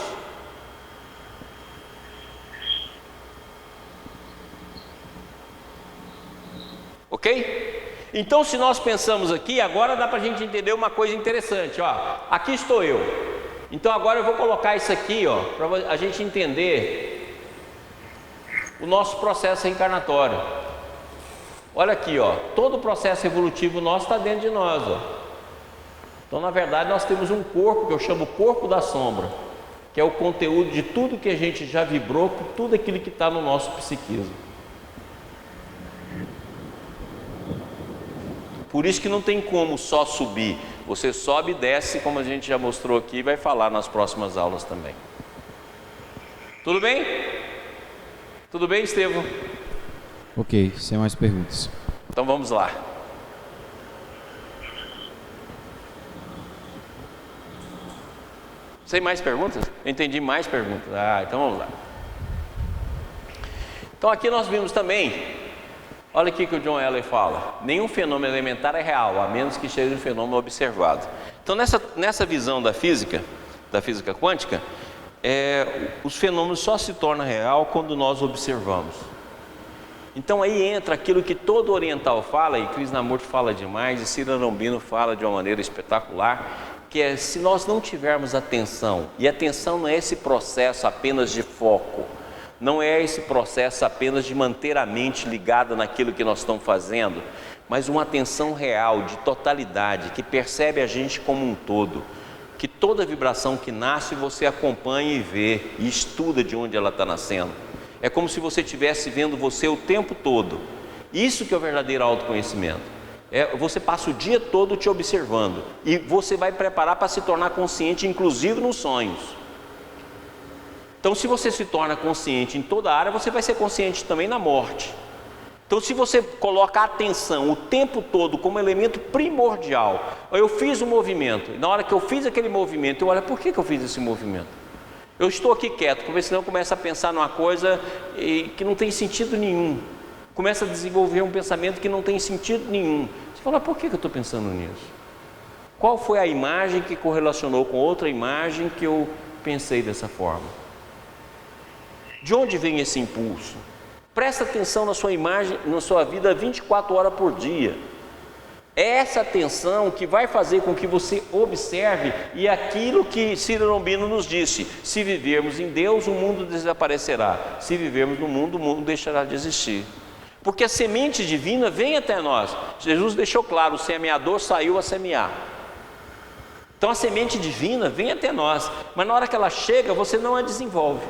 Ok? Então, se nós pensamos aqui, agora dá para a gente entender uma coisa interessante. Ó, aqui estou eu. Então agora eu vou colocar isso aqui, ó, para a gente entender o nosso processo reencarnatório. Olha aqui, ó, todo o processo evolutivo nosso está dentro de nós, ó. Então, na verdade, nós temos um corpo que eu chamo corpo da sombra, que é o conteúdo de tudo que a gente já vibrou, por tudo aquilo que está no nosso psiquismo. Por isso que não tem como só subir. Você sobe e desce, como a gente já mostrou aqui e vai falar nas próximas aulas também. Tudo bem? Tudo bem, Estevão? Ok, sem mais perguntas. Então vamos lá. Sem mais perguntas? Eu entendi mais perguntas. Então vamos lá. Então aqui nós vimos também, olha aqui que o John Ellis fala: nenhum fenômeno elementar é real, a menos que seja um fenômeno observado. Então nessa visão da física quântica, os fenômenos só se tornam real quando nós observamos. Então aí entra aquilo que todo oriental fala, e Krishnamurti fala demais, e Cyril Arambino fala de uma maneira espetacular, que é: se nós não tivermos atenção, e atenção não é esse processo apenas de foco, não é esse processo apenas de manter a mente ligada naquilo que nós estamos fazendo, mas uma atenção real, de totalidade, que percebe a gente como um todo, que toda vibração que nasce você acompanha e vê, e estuda de onde ela está nascendo. É como se você estivesse vendo você o tempo todo. Isso que é o verdadeiro autoconhecimento. Você passa o dia todo te observando, e você vai preparar para se tornar consciente, inclusive nos sonhos. Então, se você se torna consciente em toda a área, você vai ser consciente também na morte. Então, se você coloca a atenção o tempo todo como elemento primordial, eu fiz um movimento, e na hora que eu fiz aquele movimento, eu olho: por que eu fiz esse movimento? Eu estou aqui quieto, porque senão eu começo a pensar numa coisa que não tem sentido nenhum. Começa a desenvolver um pensamento que não tem sentido nenhum. Você fala: por que eu estou pensando nisso? Qual foi a imagem que correlacionou com outra imagem que eu pensei dessa forma? De onde vem esse impulso? Presta atenção na sua imagem, na sua vida 24 horas por dia. É essa atenção que vai fazer com que você observe, e aquilo que Cyril Arambino nos disse: se vivermos em Deus, o mundo desaparecerá. Se vivermos no mundo, o mundo deixará de existir. Porque a semente divina vem até nós. Jesus deixou claro: o semeador saiu a semear. Então a semente divina vem até nós, mas na hora que ela chega, você não a desenvolve.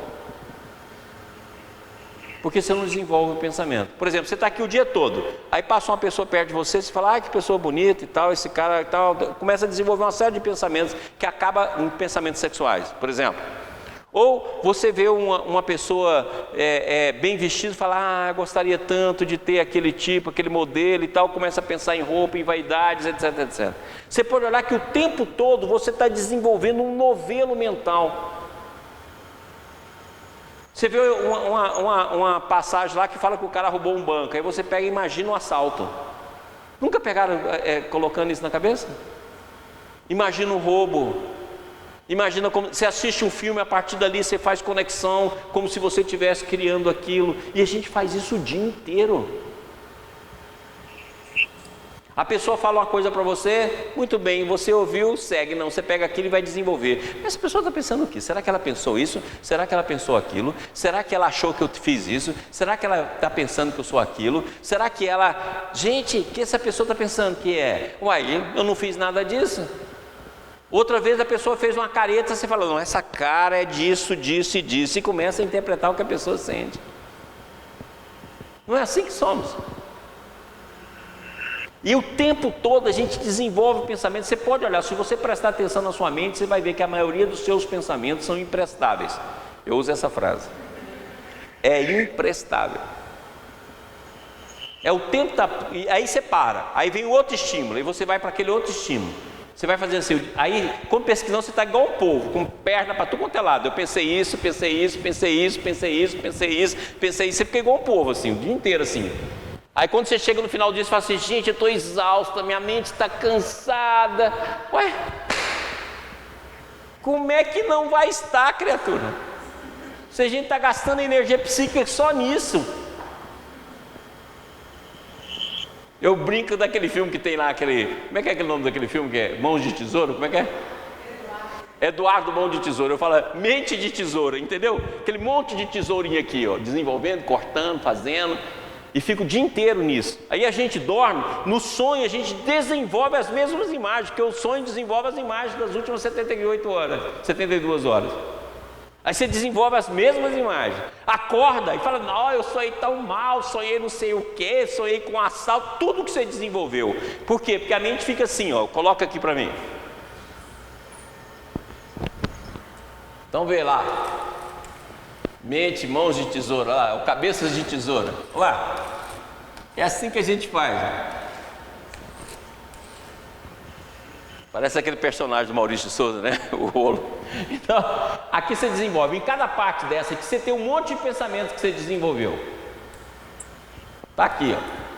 Porque você não desenvolve o pensamento. Por exemplo, você está aqui o dia todo, aí passa uma pessoa perto de você, você fala: que pessoa bonita e tal, esse cara e tal, começa a desenvolver uma série de pensamentos que acaba em pensamentos sexuais, por exemplo. Ou você vê uma pessoa bem vestida e fala: eu gostaria tanto de ter aquele tipo, aquele modelo e tal, começa a pensar em roupa, em vaidades, etc, etc. Você pode olhar que o tempo todo você está desenvolvendo um novelo mental. Você vê uma passagem lá que fala que o cara roubou um banco, aí você pega e imagina um assalto. Nunca pegaram colocando isso na cabeça? Imagina um roubo. Imagina como você assiste um filme, a partir dali você faz conexão, como se você estivesse criando aquilo. E a gente faz isso o dia inteiro. A pessoa fala uma coisa para você, muito bem, você ouviu, segue. Não, você pega aquilo e vai desenvolver. Mas essa pessoa está pensando o quê? Será que ela pensou isso? Será que ela pensou aquilo? Será que ela achou que eu fiz isso? Será que ela está pensando que eu sou aquilo? Será que ela... Gente, o que essa pessoa está pensando que é? Uai, eu não fiz nada disso. Outra vez a pessoa fez uma careta, você fala: não, essa cara é disso, disso e disso. E começa a interpretar o que a pessoa sente. Não é assim que somos. E o tempo todo a gente desenvolve o pensamento. Você pode olhar, se você prestar atenção na sua mente, você vai ver que a maioria dos seus pensamentos são imprestáveis. Eu uso essa frase: é imprestável. É o tempo e aí você para, aí vem o outro estímulo, e você vai para aquele outro estímulo. Você vai fazendo assim, aí quando pesquisando você está igual um povo, com perna para tudo quanto é lado. Eu pensei isso, pensei isso, pensei isso, pensei isso, pensei isso, pensei isso. Você fica igual um povo assim, o dia inteiro assim. Aí quando você chega no final do dia, você fala assim: gente, eu estou exausta, minha mente está cansada. Ué, como é que não vai estar, criatura? Se a gente está gastando energia psíquica só nisso. Eu brinco daquele filme que tem lá, como é que é aquele nome daquele filme que é Mãos de Tesouro? Como é que é? Eduardo Mão de Tesoura. Eu falo mente de tesoura, entendeu? Aquele monte de tesourinha aqui, ó, desenvolvendo, cortando, fazendo, e fica o dia inteiro nisso. Aí a gente dorme, no sonho a gente desenvolve as mesmas imagens, porque o sonho desenvolve as imagens das últimas 72 horas. Aí você desenvolve as mesmas imagens, acorda e fala, não, eu sonhei tão mal, sonhei não sei o que, sonhei com assalto, tudo que você desenvolveu. Por quê? Porque a mente fica assim, ó, coloca aqui para mim. Então vê lá, mente, mãos de tesoura, lá, o cabeças de tesoura, lá, é assim que a gente faz. Parece aquele personagem do Maurício de Souza, né? O rolo. Então, aqui você desenvolve, em cada parte dessa aqui você tem um monte de pensamentos que você desenvolveu. Tá aqui, ó.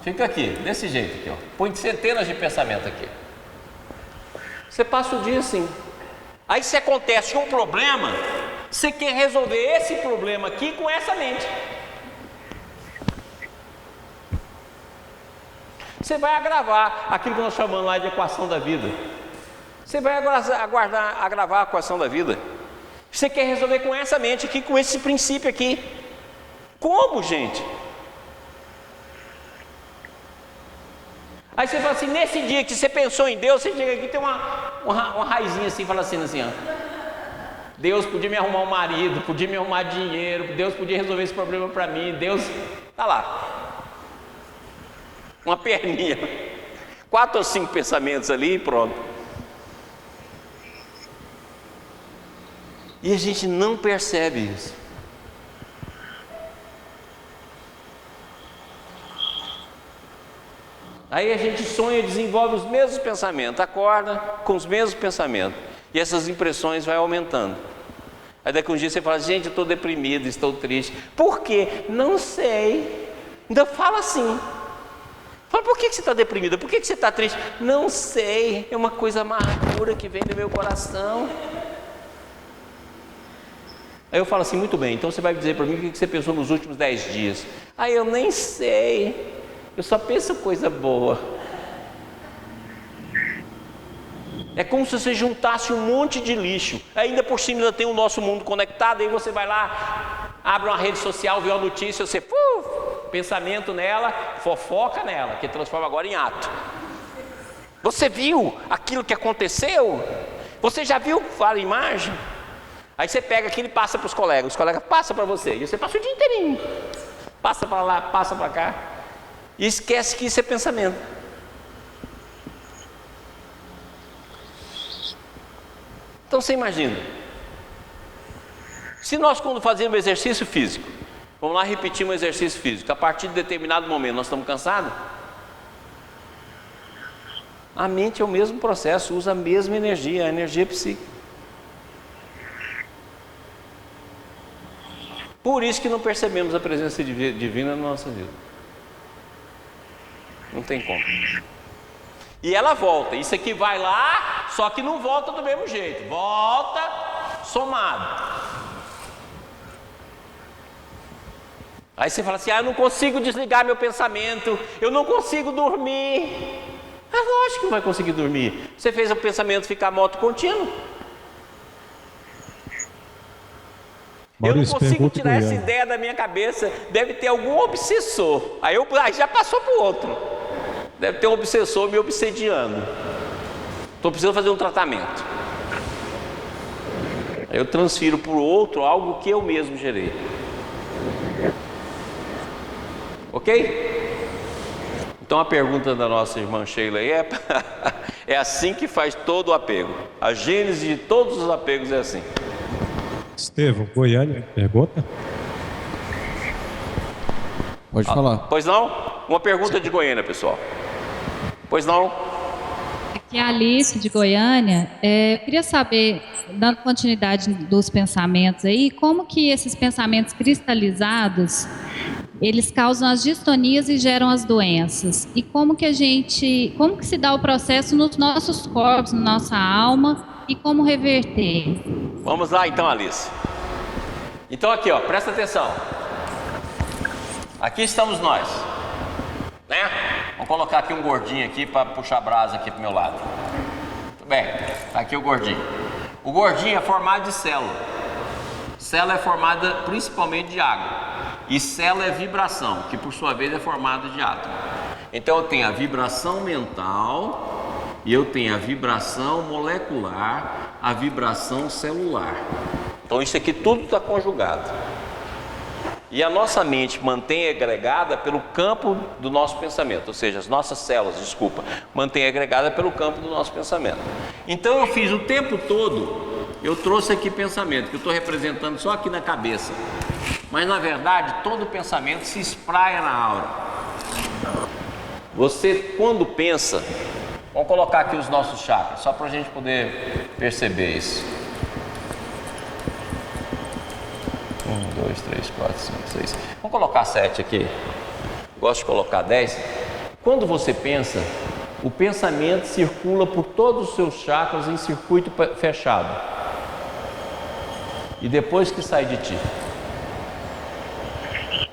Fica aqui, desse jeito aqui, ó. Põe centenas de pensamentos aqui. Você passa o dia assim. Aí se acontece um problema, você quer resolver esse problema aqui com essa mente. Você vai agravar aquilo que nós chamamos lá de equação da vida. Você vai agravar a equação da vida. Você quer resolver com essa mente aqui, com esse princípio aqui. Como, gente? Aí você fala assim, nesse dia que você pensou em Deus, você chega aqui, tem uma raizinha assim, fala assim, ó. Deus podia me arrumar um marido, podia me arrumar dinheiro, Deus podia resolver esse problema para mim, Deus, tá lá. Uma perninha, 4 ou 5 pensamentos ali e pronto. E a gente não percebe isso. Aí a gente sonha, desenvolve os mesmos pensamentos, acorda com os mesmos pensamentos. E essas impressões vão aumentando. Aí daqui a um dia você fala, gente, eu estou deprimido, estou triste. Por quê? Não sei. Ainda fala assim. Fala, por que você está deprimida? Por que você está triste? Não sei. É uma coisa amargura que vem do meu coração. Aí eu falo assim, muito bem, então você vai dizer para mim o que você pensou nos últimos 10 dias. Aí eu nem sei. Eu só penso coisa boa. É como se você juntasse um monte de lixo. Ainda por cima ainda tem o nosso mundo conectado. Aí você vai lá, abre uma rede social, vê uma notícia, você pensamento nela, fofoca nela, que transforma agora em ato. Você viu aquilo que aconteceu? Você já viu a imagem? Aí você pega aquilo e passa para os colegas passam para você. E você passa o dia inteirinho. Passa para lá, passa para cá. E esquece que isso é pensamento. Então você imagina, se nós quando fazemos exercício físico, vamos lá repetir um exercício físico, a partir de determinado momento nós estamos cansados, a mente é o mesmo processo, usa a mesma energia, a energia psíquica. Por isso que não percebemos a presença divina na nossa vida. Não tem como. E ela volta, isso aqui vai lá, só que não volta do mesmo jeito, volta somado. Aí você fala assim, eu não consigo desligar meu pensamento, eu não consigo dormir. É lógico que não vai conseguir dormir, você fez o pensamento ficar moto contínuo. Maurício, eu não consigo tirar essa ideia da minha cabeça, deve ter algum obsessor, aí já passou para o outro. Deve ter um obsessor me obsediando. Estou precisando fazer um tratamento. Aí eu transfiro para o outro algo que eu mesmo gerei. Ok? Então a pergunta da nossa irmã Sheila aí é assim que faz todo o apego. A gênese de todos os apegos é assim. Estevão, Goiânia, pergunta? Pode falar. Pois não? Uma pergunta de Goiânia, pessoal. Pois não? Aqui é a Alice de Goiânia. Eu queria saber, dando continuidade dos pensamentos aí, como que esses pensamentos cristalizados, eles causam as distonias e geram as doenças. E como que se dá o processo nos nossos corpos, na nossa alma, e como reverter? Vamos lá então, Alice. Então aqui, ó, presta atenção. Aqui estamos nós, né? Vamos colocar aqui um gordinho aqui para puxar a brasa aqui pro meu lado. Muito bem, tá aqui o gordinho. O gordinho é formado de célula. Célula é formada principalmente de água. E célula é vibração, que por sua vez é formada de átomo. Então eu tenho a vibração mental e eu tenho a vibração molecular, a vibração celular. Então isso aqui tudo está conjugado. E a nossa mente mantém agregada pelo campo do nosso pensamento, ou seja, as nossas células, mantém agregada pelo campo do nosso pensamento. Então eu fiz o tempo todo, eu trouxe aqui pensamento, que eu estou representando só aqui na cabeça. Mas na verdade todo pensamento se espraia na aura. Você quando pensa, vamos colocar aqui os nossos chakras, só para a gente poder perceber isso. 1, 2, 3, 4, 5, 6. Vamos colocar 7 aqui. Gosto de colocar 10. Quando você pensa, o pensamento circula por todos os seus chakras em circuito fechado. E depois que sai de ti.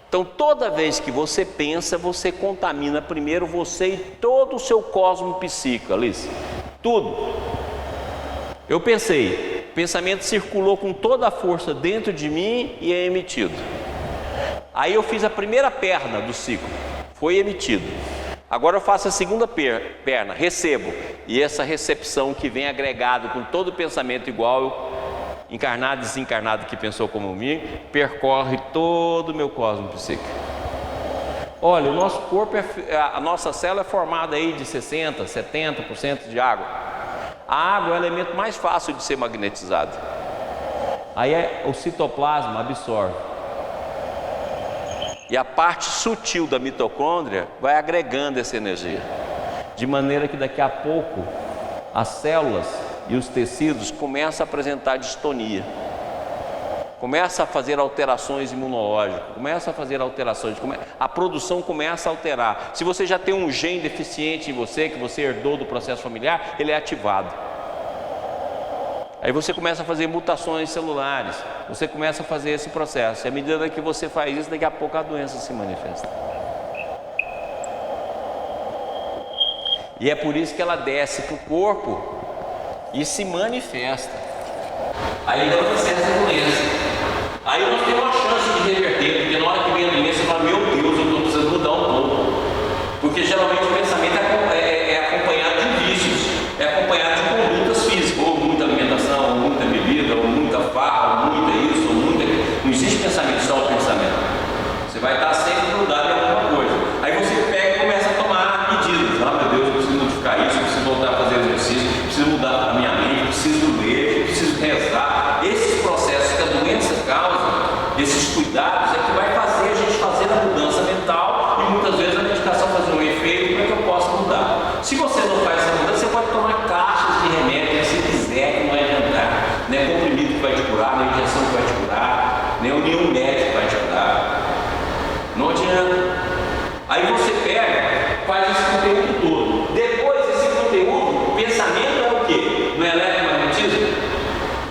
Então toda vez que você pensa, você contamina primeiro você e todo o seu cosmo psíquico, Alice. Tudo. Eu pensei, o pensamento circulou com toda a força dentro de mim e é emitido. Aí eu fiz a primeira perna do ciclo, foi emitido. Agora eu faço a segunda perna, recebo. E essa recepção que vem agregado com todo o pensamento igual, encarnado e desencarnado que pensou como mim, percorre todo o meu cosmo psíquico. Olha, o nosso corpo, a nossa célula é formada aí de 60%, 70% de água. A água é o elemento mais fácil de ser magnetizado. Aí o citoplasma absorve. E a parte sutil da mitocôndria vai agregando essa energia. De maneira que daqui a pouco as células e os tecidos começam a apresentar distonia, começa a fazer alterações imunológicas, começa a fazer alterações, a produção começa a alterar. Se você já tem um gene deficiente em você, que você herdou do processo familiar, ele é ativado. Aí você começa a fazer mutações celulares, você começa a fazer esse processo, e à medida que você faz isso, daqui a pouco a doença se manifesta. E é por isso que ela desce para o corpo e se manifesta. Aí não manifesta a doença. Aí nós temos uma chance de reverter, porque na hora que vem a doença, você fala, meu Deus, eu estou precisando mudar um pouco. Porque geralmente o pensamento é acompanhado de vícios, é acompanhado de condutas físicas, ou muita alimentação, ou muita bebida, ou muita farra, ou muita isso, ou muita... Não existe pensamento, só o pensamento. Você vai estar sempre grudado em alguma coisa. Aí você pega e começa a tomar medidas. Ah, meu Deus, eu preciso modificar isso, eu preciso voltar a fazer exercício, preciso mudar a minha mente, preciso ler, preciso rezar. Esses processos que a doença causa, esses cuidados, é que vai fazer a gente fazer a mudança mental, e muitas vezes a medicação faz um efeito para que eu possa mudar. Se você não faz essa mudança, você pode tomar caixas de remédio que você quiser, que não vai adiantar. Não é comprimido que vai te curar, não é injeção que vai te curar, nem nenhum médico vai te curar. Não adianta. Aí você pega, faz esse conteúdo todo. Depois desse conteúdo, o pensamento é o quê? Não é eletromagnetismo?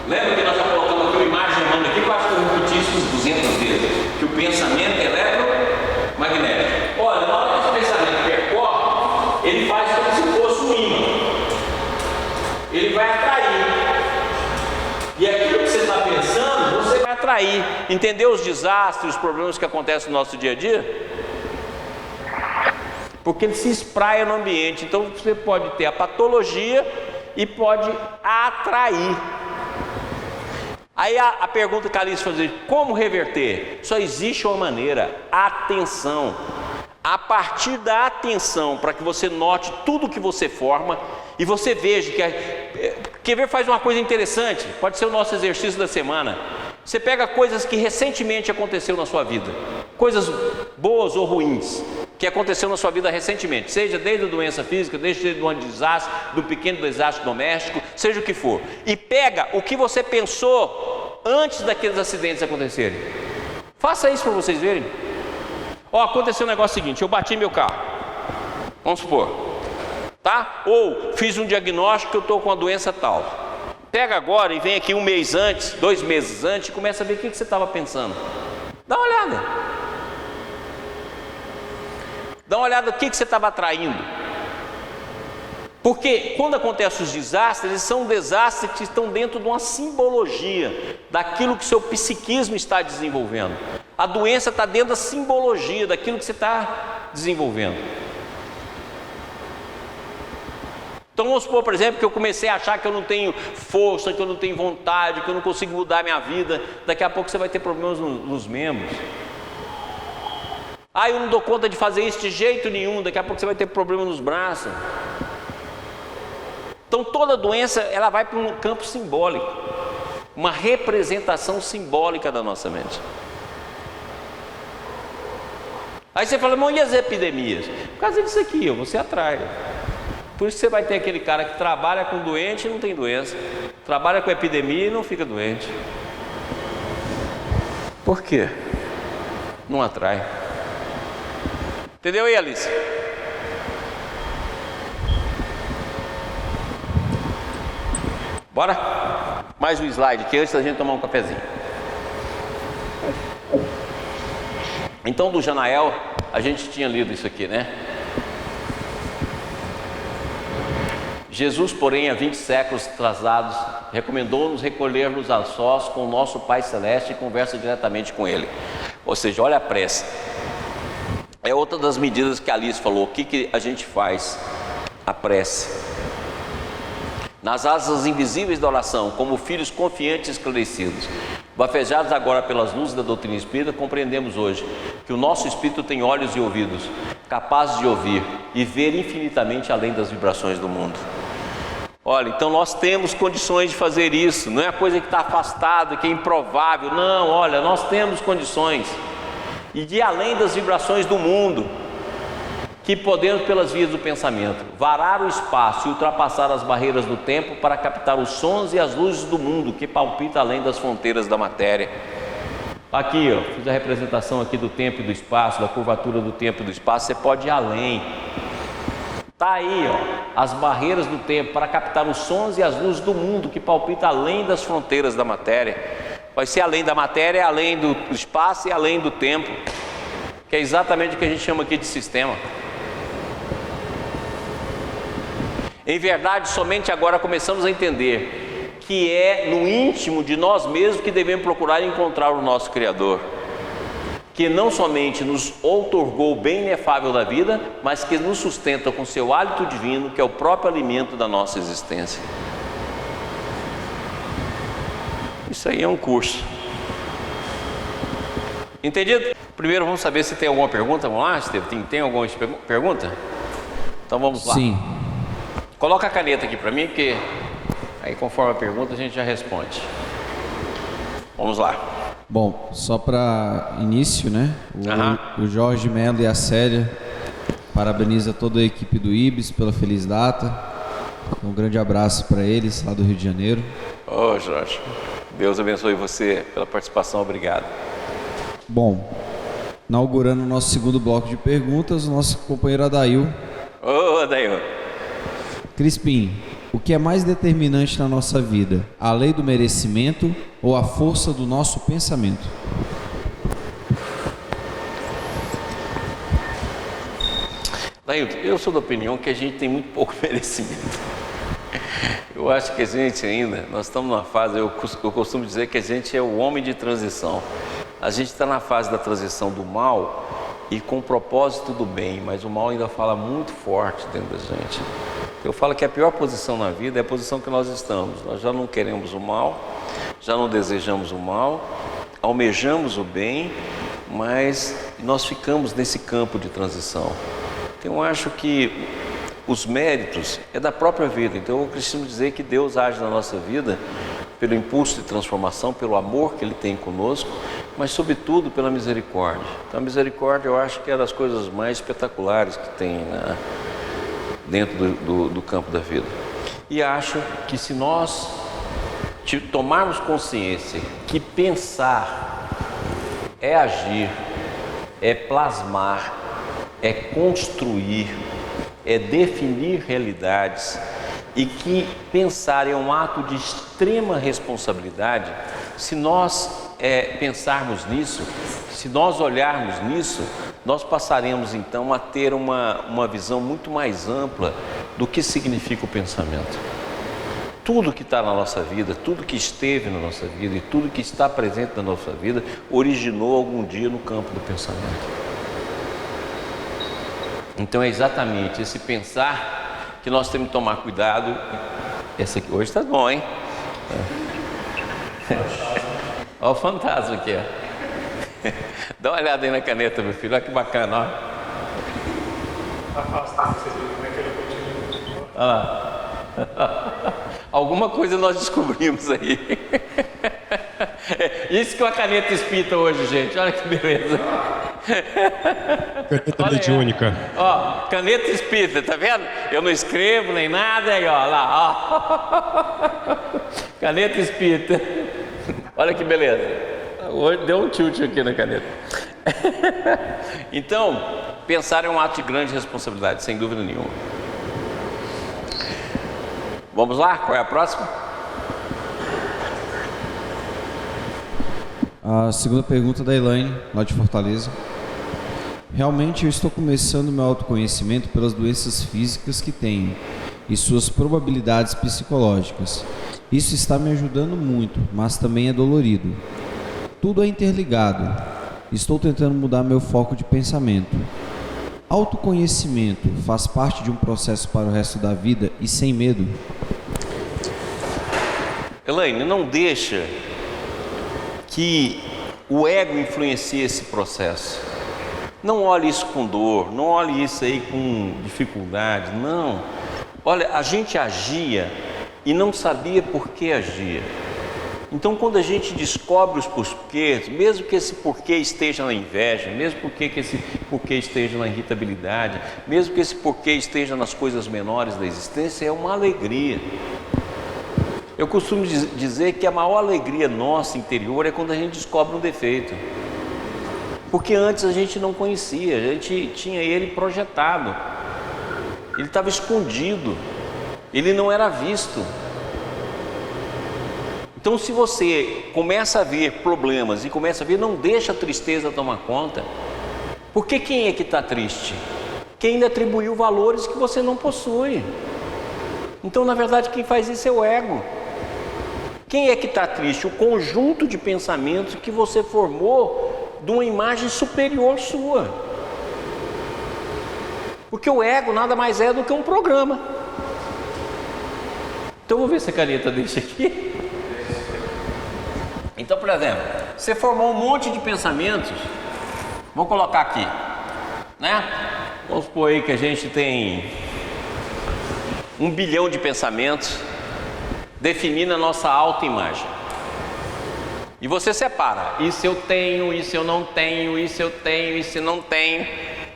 Lembra que nós já colocamos aqui uma imagem chamando aqui, que eu acho que eu repeti isso 200 vezes, que o pensamento é eletromagnético. Olha, na hora que esse pensamento percorre, ele faz como se fosse um ímã. Ele vai atrair. E aquilo que você está pensando, você vai atrair. Entendeu os desastres, os problemas que acontecem no nosso dia a dia? Porque ele se espraia no ambiente. Então você pode ter a patologia e pode atrair. Aí a pergunta que a Alice fazia, como reverter? Só existe uma maneira, atenção. A partir da atenção, para que você note tudo que você forma e você veja quer ver, faz uma coisa interessante, pode ser o nosso exercício da semana. Você pega coisas que recentemente aconteceu na sua vida, coisas boas ou ruins, que aconteceu na sua vida recentemente, seja desde a doença física, desde um desastre, do pequeno desastre doméstico, seja o que for, e pega o que você pensou antes daqueles acidentes acontecerem. Faça isso para vocês verem. Ó, aconteceu um negócio seguinte, eu bati meu carro, vamos supor, tá? Ou fiz um diagnóstico que eu estou com a doença tal. Pega agora e vem aqui 1 mês antes, 2 meses antes, e começa a ver o que você estava pensando. Dá uma olhada. Dá uma olhada no que você estava atraindo. Porque quando acontecem os desastres, eles são desastres que estão dentro de uma simbologia daquilo que o seu psiquismo está desenvolvendo. A doença está dentro da simbologia daquilo que você está desenvolvendo. Então vamos supor, por exemplo, que eu comecei a achar que eu não tenho força, que eu não tenho vontade, que eu não consigo mudar a minha vida. Daqui a pouco você vai ter problemas nos membros. Ah, eu não dou conta de fazer isso de jeito nenhum. Daqui a pouco você vai ter problema nos braços. Então toda doença, ela vai para um campo simbólico, uma representação simbólica da nossa mente. Aí você fala, mas e as epidemias? Por causa disso aqui, você atrai. Por isso você vai ter aquele cara que trabalha com doente e não tem doença, trabalha com epidemia e não fica doente. Por quê? Não atrai. Entendeu aí, Alice? Bora? Mais um slide aqui antes da gente tomar um cafezinho. Então, do Janael, a gente tinha lido isso aqui, né? Jesus, porém, há 20 séculos atrasados, recomendou-nos recolher-nos a sós com o nosso Pai Celeste e conversa diretamente com Ele. Ou seja, olha a prece. É outra das medidas que a Alice falou. O que a gente faz? A prece. Nas asas invisíveis da oração, como filhos confiantes e esclarecidos, bafejados agora pelas luzes da doutrina espírita, compreendemos hoje que o nosso espírito tem olhos e ouvidos, capazes de ouvir e ver infinitamente além das vibrações do mundo. Olha, então nós temos condições de fazer isso, não é a coisa que está afastada, que é improvável, não, olha, nós temos condições, e de além das vibrações do mundo, que podemos, pelas vias do pensamento, varar o espaço e ultrapassar as barreiras do tempo para captar os sons e as luzes do mundo que palpita além das fronteiras da matéria. Aqui, ó, fiz a representação aqui do tempo e do espaço, da curvatura do tempo e do espaço. Você pode ir além. Está aí, ó, as barreiras do tempo para captar os sons e as luzes do mundo que palpita além das fronteiras da matéria. Vai ser além da matéria, além do espaço e além do tempo, que é exatamente o que a gente chama aqui de sistema. Em verdade, somente agora começamos a entender que é no íntimo de nós mesmos que devemos procurar encontrar o nosso Criador, que não somente nos outorgou o bem inefável da vida, mas que nos sustenta com seu hálito divino, que é o próprio alimento da nossa existência. Isso aí é um curso. Entendido? Primeiro vamos saber se tem alguma pergunta. Vamos lá, Estevam? Tem alguma pergunta? Então vamos lá. Sim. Coloca a caneta aqui para mim, que aí conforme a pergunta a gente já responde. Vamos lá. Bom, só para início, né? O Jorge Melo e a Célia parabeniza toda a equipe do IBS pela feliz data. Um grande abraço para eles lá do Rio de Janeiro. Ô Jorge, Deus abençoe você pela participação, obrigado. Bom, inaugurando o nosso segundo bloco de perguntas, o nosso companheiro Adail. Ô Adail. Crispim, o que é mais determinante na nossa vida? A lei do merecimento ou a força do nosso pensamento? Adail, eu sou da opinião que a gente tem muito pouco merecimento. Eu acho que a gente ainda, nós estamos numa fase, eu costumo dizer que a gente é o homem de transição. A gente está na fase da transição do mal e com o propósito do bem, mas o mal ainda fala muito forte dentro da gente. Eu falo que a pior posição na vida é a posição que nós estamos. Nós já não queremos o mal, já não desejamos o mal, almejamos o bem, mas nós ficamos nesse campo de transição. Então eu acho que os méritos é da própria vida. Então eu costumo dizer que Deus age na nossa vida pelo impulso de transformação, pelo amor que Ele tem conosco, mas sobretudo pela misericórdia. Então a misericórdia eu acho que é das coisas mais espetaculares que tem dentro do campo da vida. E acho que se nós tomarmos consciência que pensar é agir, é plasmar, é construir, é definir realidades, e que pensar é um ato de extrema responsabilidade. Se nós pensarmos nisso, se nós olharmos nisso, nós passaremos então a ter uma visão muito mais ampla do que significa o pensamento. Tudo que está na nossa vida, tudo que esteve na nossa vida e tudo que está presente na nossa vida originou algum dia no campo do pensamento. Então é exatamente esse pensar que nós temos que tomar cuidado. Esse aqui hoje está bom, hein? Olha o fantasma aqui, ó. Dá uma olhada aí na caneta, meu filho, olha que bacana, ó. Afastado, você viu como é que ele continua. Olha lá. Alguma coisa nós descobrimos aí. Isso que é uma caneta espírita hoje, gente. Olha que beleza. Caneta Olha mediúnica. Ó, caneta espírita, tá vendo? Eu não escrevo nem nada, aí ó, lá, ó. Caneta espírita. Olha que beleza. Hoje deu um tilt aqui na caneta. Então, pensar é um ato de grande responsabilidade, sem dúvida nenhuma. Vamos lá? Qual é a próxima? A segunda pergunta da Elaine, lá de Fortaleza. Realmente eu estou começando meu autoconhecimento pelas doenças físicas que tenho e suas probabilidades psicológicas. Isso está me ajudando muito, mas também é dolorido. Tudo é interligado. Estou tentando mudar meu foco de pensamento. Autoconhecimento faz parte de um processo para o resto da vida e sem medo? Elaine, não deixa que o ego influencie esse processo. Não olhe isso com dor, não olhe isso aí com dificuldade, não. Olha, a gente agia e não sabia por que agia. Então, quando a gente descobre os porquês, mesmo que esse porquê esteja na inveja, mesmo que esse porquê esteja na irritabilidade, mesmo que esse porquê esteja nas coisas menores da existência, é uma alegria. Eu costumo dizer que a maior alegria nossa interior é quando a gente descobre um defeito. Porque antes a gente não conhecia, a gente tinha ele projetado, ele estava escondido, ele não era visto. Então, se você começa a ver problemas e começa a ver, não deixa a tristeza tomar conta. Porque quem é que está triste? Quem ainda atribuiu valores que você não possui. Então, na verdade, quem faz isso é o ego. Quem é que está triste? O conjunto de pensamentos que você formou de uma imagem superior sua. Porque o ego nada mais é do que um programa. Então, vou ver se a caneta deixa aqui. Então, por exemplo, você formou um monte de pensamentos. Vou colocar aqui, né? Vamos supor aí que a gente tem 1 bilhão de pensamentos definindo a nossa autoimagem. E você separa, isso eu tenho, isso eu não tenho, isso eu tenho, isso eu não tenho.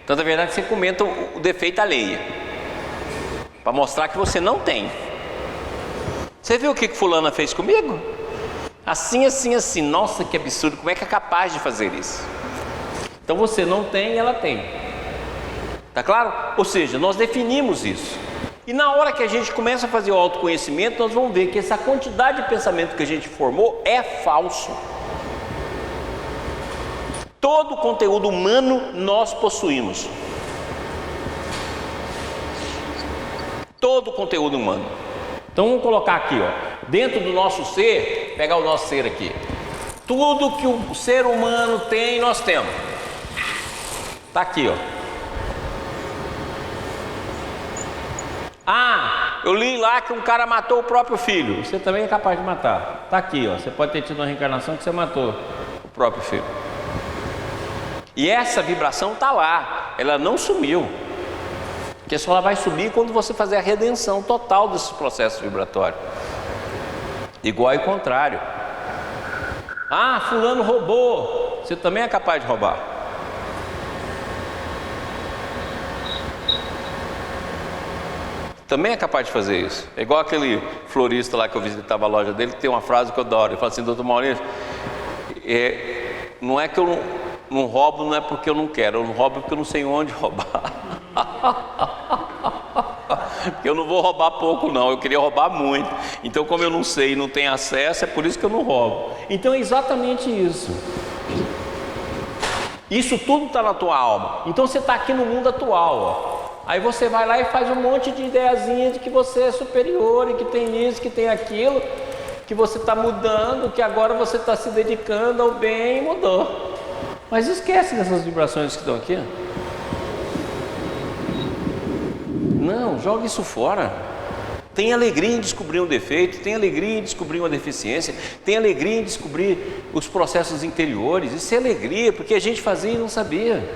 Então, na verdade, você comenta o defeito alheio, para mostrar que você não tem. Você viu o que fulana fez comigo? Assim, assim, assim. Nossa, que absurdo, como é que é capaz de fazer isso? Então você não tem, ela tem. Tá claro? Ou seja, nós definimos isso. E na hora que a gente começa a fazer o autoconhecimento, nós vamos ver que essa quantidade de pensamento que a gente formou é falso. Todo o conteúdo humano nós possuímos. Todo o conteúdo humano. Então vamos colocar aqui, ó. Dentro do nosso ser, pegar o nosso ser aqui. Tudo que o ser humano tem, nós temos. Está aqui, ó. Ah, eu li lá que um cara matou o próprio filho. Você também é capaz de matar. Está aqui, ó. Você pode ter tido uma reencarnação que você matou o próprio filho. E essa vibração está lá. Ela não sumiu. Porque só ela vai subir quando você fazer a redenção total desse processo vibratório. Igual e contrário. Ah, fulano roubou. Você também é capaz de roubar. Também é capaz de fazer isso. É igual aquele florista lá que eu visitava a loja dele, que tem uma frase que eu adoro. Ele fala assim: doutor Maurício, não é que eu não roubo não é porque eu não quero, eu não roubo porque eu não sei onde roubar. Porque eu não vou roubar pouco não, eu queria roubar muito. Então como eu não sei e não tenho acesso, é por isso que eu não roubo. Então é exatamente isso. Isso tudo está na tua alma. Então você está aqui no mundo atual, ó. Aí você vai lá e faz um monte de ideiazinha de que você é superior e que tem isso, que tem aquilo, que você está mudando, que agora você está se dedicando ao bem e mudou. Mas esquece dessas vibrações que estão aqui. Não, joga isso fora. Tem alegria em descobrir um defeito, tem alegria em descobrir uma deficiência, tem alegria em descobrir os processos interiores. Isso é alegria, porque a gente fazia e não sabia.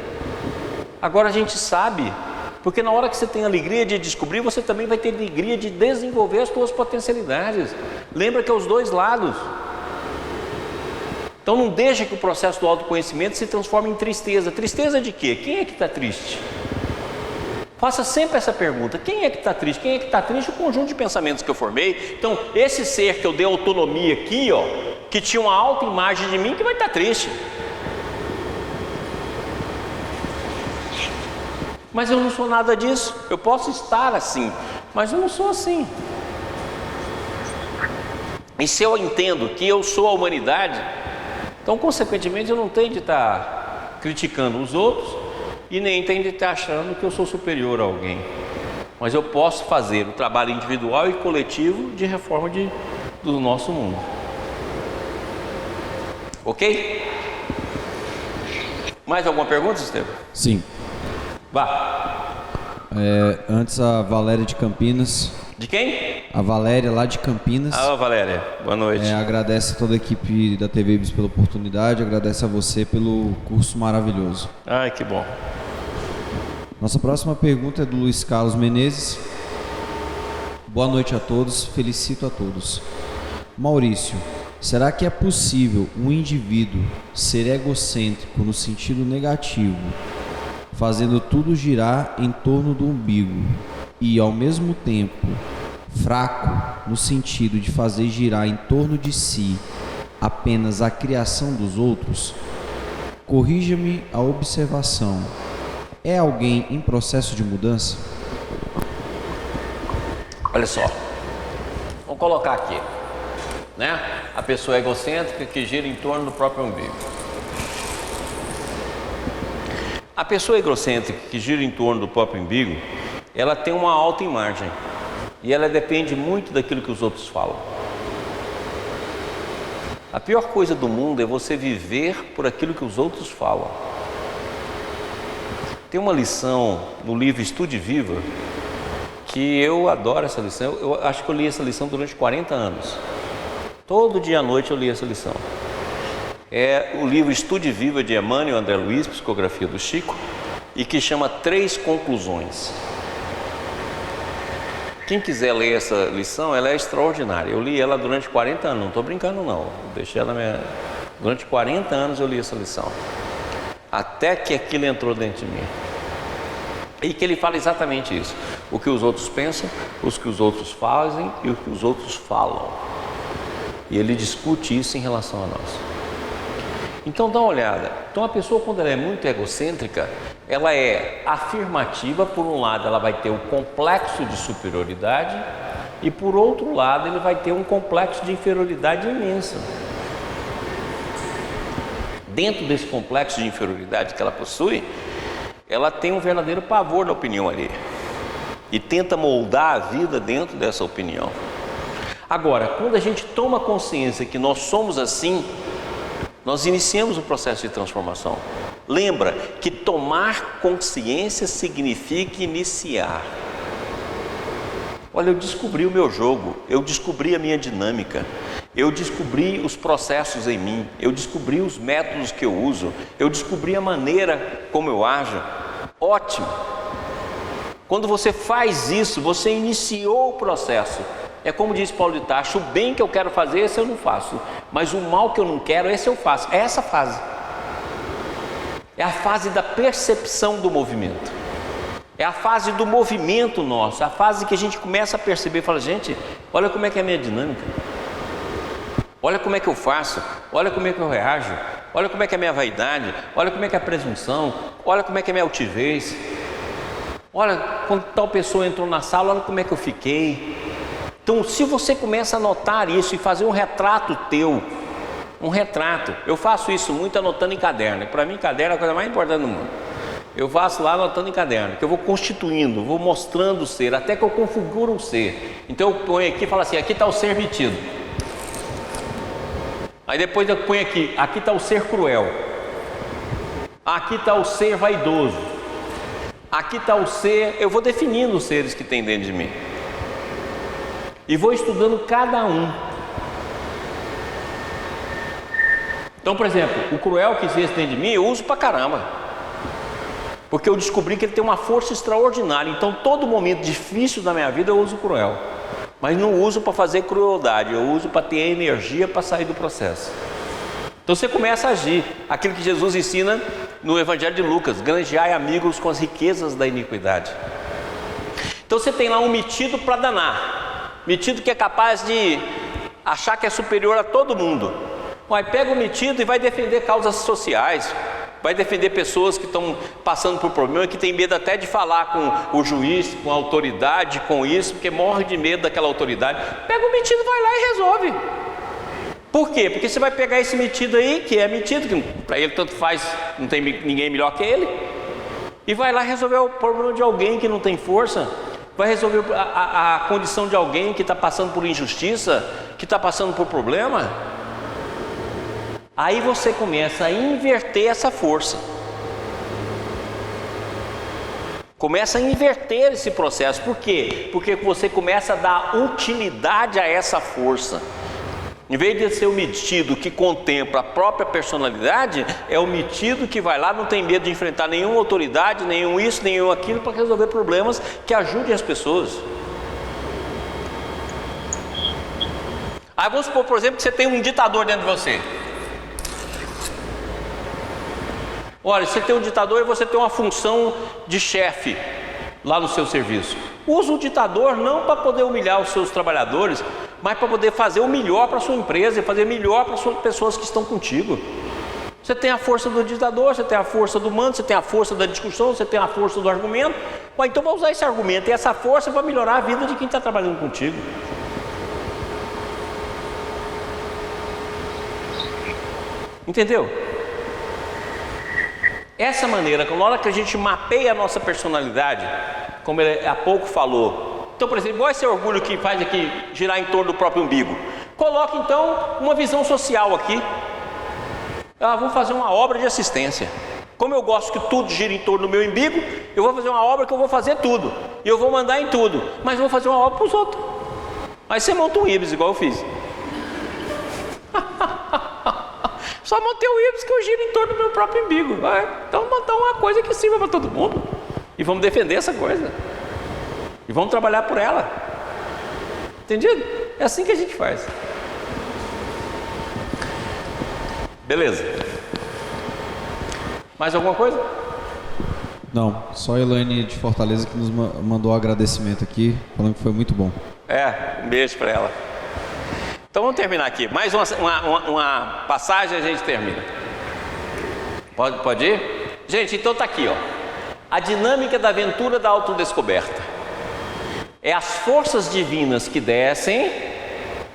Agora a gente sabe, porque na hora que você tem alegria de descobrir, você também vai ter alegria de desenvolver as suas potencialidades. Lembra que é os dois lados. Então não deixa que o processo do autoconhecimento se transforme em tristeza. Tristeza de quê? Quem é que está triste? Faça sempre essa pergunta: quem é que está triste? Quem é que está triste? O conjunto de pensamentos que eu formei. Então esse ser que eu dei autonomia aqui, ó, que tinha uma alta imagem de mim, que vai estar triste. Mas eu não sou nada disso. Eu posso estar assim, mas eu não sou assim. E se eu entendo que eu sou a humanidade, então consequentemente eu não tenho de estar criticando os outros e nem tenho de estar achando que eu sou superior a alguém. Mas eu posso fazer o trabalho individual e coletivo de reforma do nosso mundo. Ok? Mais alguma pergunta, Estevam? Sim. Vá. Antes a Valéria de Campinas. De quem? A Valéria lá de Campinas. Ah, Valéria, boa noite. Agradece a toda a equipe da TV Ibis pela oportunidade, agradece a você pelo curso maravilhoso. Ai, que bom. Nossa próxima pergunta é do Luiz Carlos Menezes. Boa noite a todos, felicito a todos. Maurício, será que é possível um indivíduo ser egocêntrico no sentido negativo, fazendo tudo girar em torno do umbigo, e ao mesmo tempo fraco no sentido de fazer girar em torno de si apenas a criação dos outros? Corrija-me a observação. É alguém em processo de mudança? Olha só, vamos colocar aqui, né? A pessoa egocêntrica que gira em torno do próprio umbigo. A pessoa egocêntrica que gira em torno do próprio umbigo, ela tem uma alta imagem e ela depende muito daquilo que os outros falam. A pior coisa do mundo é você viver por aquilo que os outros falam. Tem uma lição no livro Estude Viva que eu adoro essa lição. Eu acho que eu li essa lição durante 40 anos. Todo dia à noite eu li essa lição. É o livro Estude Viva de Emmanuel André Luiz, psicografia do Chico, e que chama 3 conclusões. Quem quiser ler essa lição, ela é extraordinária. Eu li ela durante 40 anos, não estou brincando não. Deixei ela durante 40 anos eu li essa lição. Até que aquilo entrou dentro de mim. E que ele fala exatamente isso: o que os outros pensam, o que os outros fazem e o que os outros falam. E ele discute isso em relação a nós. Então dá uma olhada. Então a pessoa, quando ela é muito egocêntrica, ela é afirmativa. Por um lado ela vai ter o complexo de superioridade e por outro lado ele vai ter um complexo de inferioridade imenso. Dentro desse complexo de inferioridade que ela possui, ela tem um verdadeiro pavor da opinião alheia e tenta moldar a vida dentro dessa opinião. Agora, quando a gente toma consciência que nós somos assim, nós iniciamos o processo de transformação. Lembra que tomar consciência significa iniciar. Olha, eu descobri o meu jogo, eu descobri a minha dinâmica, eu descobri os processos em mim, eu descobri os métodos que eu uso, eu descobri a maneira como eu ajo. Ótimo! Quando você faz isso, você iniciou o processo. É como diz Paulo de Tarso: o bem que eu quero fazer, esse eu não faço, mas o mal que eu não quero, esse eu faço. É essa fase. É a fase da percepção do movimento. É a fase do movimento nosso, a fase que a gente começa a perceber e fala: gente, olha como é que é a minha dinâmica, olha como é que eu faço, olha como é que eu reajo, olha como é que é a minha vaidade, olha como é que é a presunção, olha como é que é a minha altivez. Olha, quando tal pessoa entrou na sala, olha como é que eu fiquei. Então, se você começa a notar isso e fazer um retrato teu, um retrato, eu faço isso muito anotando em caderno. Para mim, caderno é a coisa mais importante do mundo. Eu faço lá anotando em caderno, que eu vou constituindo, vou mostrando o ser, até que eu configuro um ser. Então eu ponho aqui e falo assim, aqui está o ser metido. Aí depois eu ponho aqui está o ser cruel. Aqui está o ser vaidoso. Aqui está o ser, eu vou definindo os seres que tem dentro de mim. E vou estudando cada um. Então, por exemplo, o cruel que existe dentro de mim, eu uso pra caramba. Porque eu descobri que ele tem uma força extraordinária. Então, todo momento difícil da minha vida eu uso o cruel. Mas não uso para fazer crueldade, eu uso para ter energia para sair do processo. Então você começa a agir. Aquilo que Jesus ensina no Evangelho de Lucas: granjeai amigos com as riquezas da iniquidade. Então você tem lá um metido para danar. Metido que é capaz de achar que é superior a todo mundo. Vai, pega o metido e vai defender causas sociais. Vai defender pessoas que estão passando por problema, que tem medo até de falar com o juiz, com a autoridade, com isso, porque morre de medo daquela autoridade. Pega o metido, vai lá e resolve. Por quê? Porque você vai pegar esse metido aí, que é metido, que para ele tanto faz, não tem ninguém melhor que ele, e vai lá resolver o problema de alguém que não tem força, vai resolver a condição de alguém que está passando por injustiça, que está passando por problema. Aí você começa a inverter essa força. Começa a inverter esse processo. Por quê? Porque você começa a dar utilidade a essa força. Em vez de ser o metido que contempla a própria personalidade, é o metido que vai lá, não tem medo de enfrentar nenhuma autoridade, nenhum isso, nenhum aquilo, para resolver problemas que ajudem as pessoas. Aí vamos supor, por exemplo, que você tem um ditador dentro de você. Olha, você tem um ditador e você tem uma função de chefe lá no seu serviço. Usa o ditador não para poder humilhar os seus trabalhadores, mas para poder fazer o melhor para a sua empresa e fazer melhor para as pessoas que estão contigo. Você tem a força do ditador, você tem a força do mando, você tem a força da discussão, você tem a força do argumento. Bom, então vai usar esse argumento e essa força para melhorar a vida de quem está trabalhando contigo. Entendeu? Essa maneira, na hora que a gente mapeia a nossa personalidade, como ele há pouco falou. Então, por exemplo, igual esse orgulho que faz aqui girar em torno do próprio umbigo. Coloque então uma visão social aqui. Vou fazer uma obra de assistência. Como eu gosto que tudo gira em torno do meu umbigo, eu vou fazer uma obra que eu vou fazer tudo. E eu vou mandar em tudo, mas vou fazer uma obra para os outros. Aí você monta um Ibis, igual eu fiz. Só manter o Ibis que eu giro em torno do meu próprio umbigo. Então montar uma coisa que sirva para todo mundo. E vamos defender essa coisa. E vamos trabalhar por ela. Entendido? É assim que a gente faz. Beleza. Mais alguma coisa? Não, só a Elaine de Fortaleza que nos mandou um agradecimento aqui, falando que foi muito bom. Um beijo para ela. Então vamos terminar aqui. Mais uma passagem e a gente termina. Pode ir? Gente, então está aqui, ó. A dinâmica da aventura da autodescoberta. É as forças divinas que descem,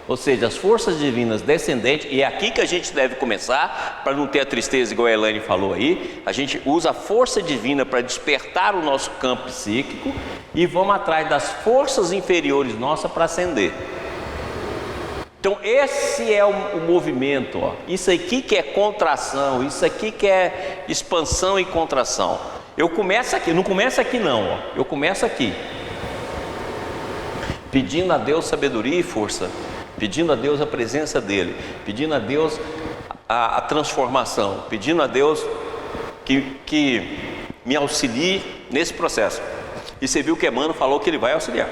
ou seja, as forças divinas descendentes, e é aqui que a gente deve começar, para não ter a tristeza igual a Elaine falou aí. A gente usa a força divina para despertar o nosso campo psíquico e vamos atrás das forças inferiores nossas para ascender. Então esse é o movimento, ó. Isso aqui que é contração, isso aqui que é expansão e contração. Eu começo aqui, não começo aqui não, ó. Eu começo aqui, pedindo a Deus sabedoria e força, pedindo a Deus a presença dEle, pedindo a Deus a transformação, pedindo a Deus que me auxilie nesse processo. E você viu que Emmanuel falou que Ele vai auxiliar,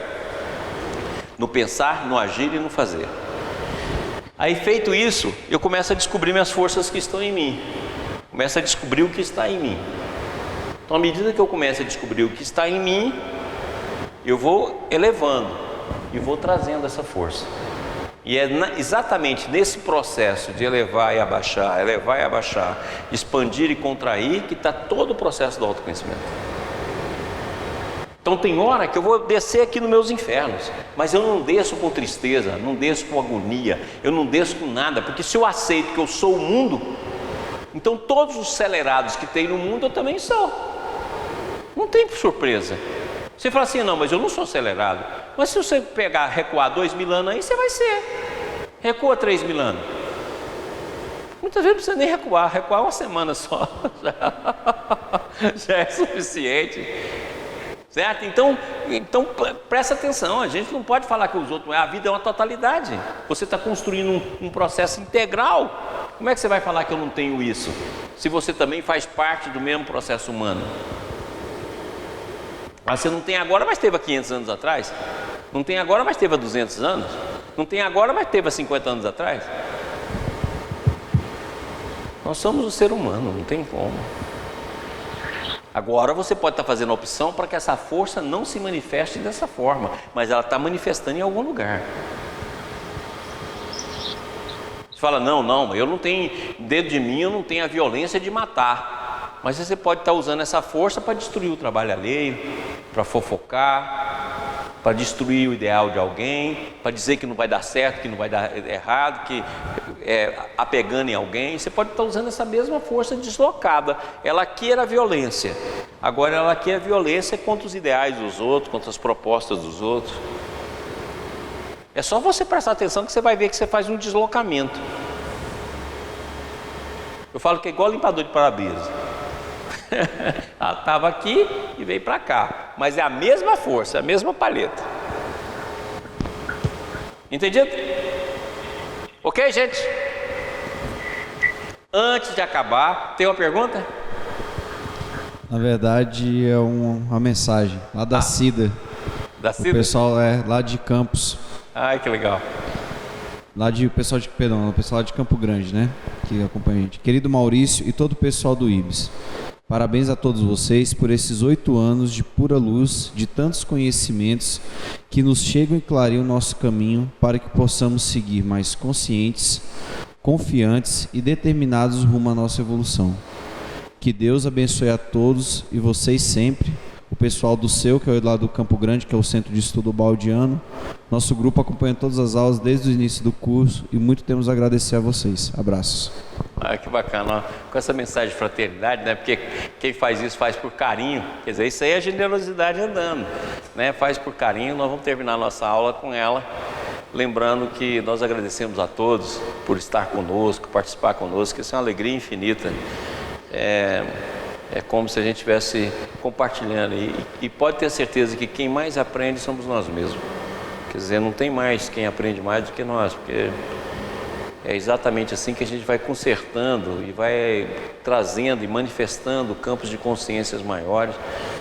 no pensar, no agir e no fazer. Aí feito isso, eu começo a descobrir minhas forças que estão em mim, começo a descobrir o que está em mim. Então à medida que eu começo a descobrir o que está em mim, eu vou elevando e vou trazendo essa força. E é exatamente nesse processo de elevar e abaixar, expandir e contrair, que está todo o processo do autoconhecimento. Então tem hora que eu vou descer aqui nos meus infernos, mas eu não desço com tristeza, não desço com agonia, eu não desço com nada, porque se eu aceito que eu sou o mundo, então todos os acelerados que tem no mundo eu também sou. Não tem surpresa. Você fala assim, não, mas eu não sou acelerado. Mas se você recuar 2.000 anos aí, você vai ser. Recua 3.000 anos. Muitas vezes não precisa nem recuar uma semana só. Já é suficiente. Certo? Então presta atenção, a gente não pode falar que os outros, a vida é uma totalidade. Você está construindo um processo integral. Como é que você vai falar que eu não tenho isso? Se você também faz parte do mesmo processo humano. Mas você não tem agora, mas teve há 500 anos atrás. Não tem agora, mas teve há 200 anos. Não tem agora, mas teve há 50 anos atrás. Nós somos o ser humano, não tem como. Agora você pode estar fazendo a opção para que essa força não se manifeste dessa forma, mas ela está manifestando em algum lugar. Você fala, não, eu não tenho, dentro de mim eu não tenho a violência de matar. Mas você pode estar usando essa força para destruir o trabalho alheio, para fofocar, para destruir o ideal de alguém, para dizer que não vai dar certo, que não vai dar errado, que apegando em alguém. Você pode estar usando essa mesma força deslocada. Ela aqui era violência, agora ela aqui é violência contra os ideais dos outros, contra as propostas dos outros. É só você prestar atenção que você vai ver que você faz um deslocamento. Eu falo que é igual limpador de para-brisa. Ela estava aqui e veio para cá, mas é a mesma força, a mesma palheta. Entendido? Ok, gente? Antes de acabar, tem uma pergunta? Na verdade é uma mensagem lá da Cida. Da Cida? O pessoal lá de Campos. Ai, que legal. O pessoal lá de Campo Grande, né? Que acompanha a gente. Querido Maurício e todo o pessoal do IBS. Parabéns a todos vocês por esses 8 anos de pura luz, de tantos conhecimentos que nos chegam e clareiam o nosso caminho para que possamos seguir mais conscientes, confiantes e determinados rumo à nossa evolução. Que Deus abençoe a todos e vocês sempre. O pessoal do seu, que é lá do Campo Grande, que é o Centro de Estudo Baldiano. Nosso grupo acompanha todas as aulas desde o início do curso e muito temos a agradecer a vocês. Abraços. Que bacana, com essa mensagem de fraternidade, né? Porque quem faz isso faz por carinho. Quer dizer, isso aí é generosidade andando, né? Faz por carinho. Nós vamos terminar a nossa aula com ela, lembrando que nós agradecemos a todos por estar conosco, participar conosco. Isso é uma alegria infinita. É como se a gente estivesse compartilhando e pode ter certeza que quem mais aprende somos nós mesmos. Quer dizer, não tem mais quem aprende mais do que nós, porque é exatamente assim que a gente vai consertando e vai trazendo e manifestando campos de consciências maiores,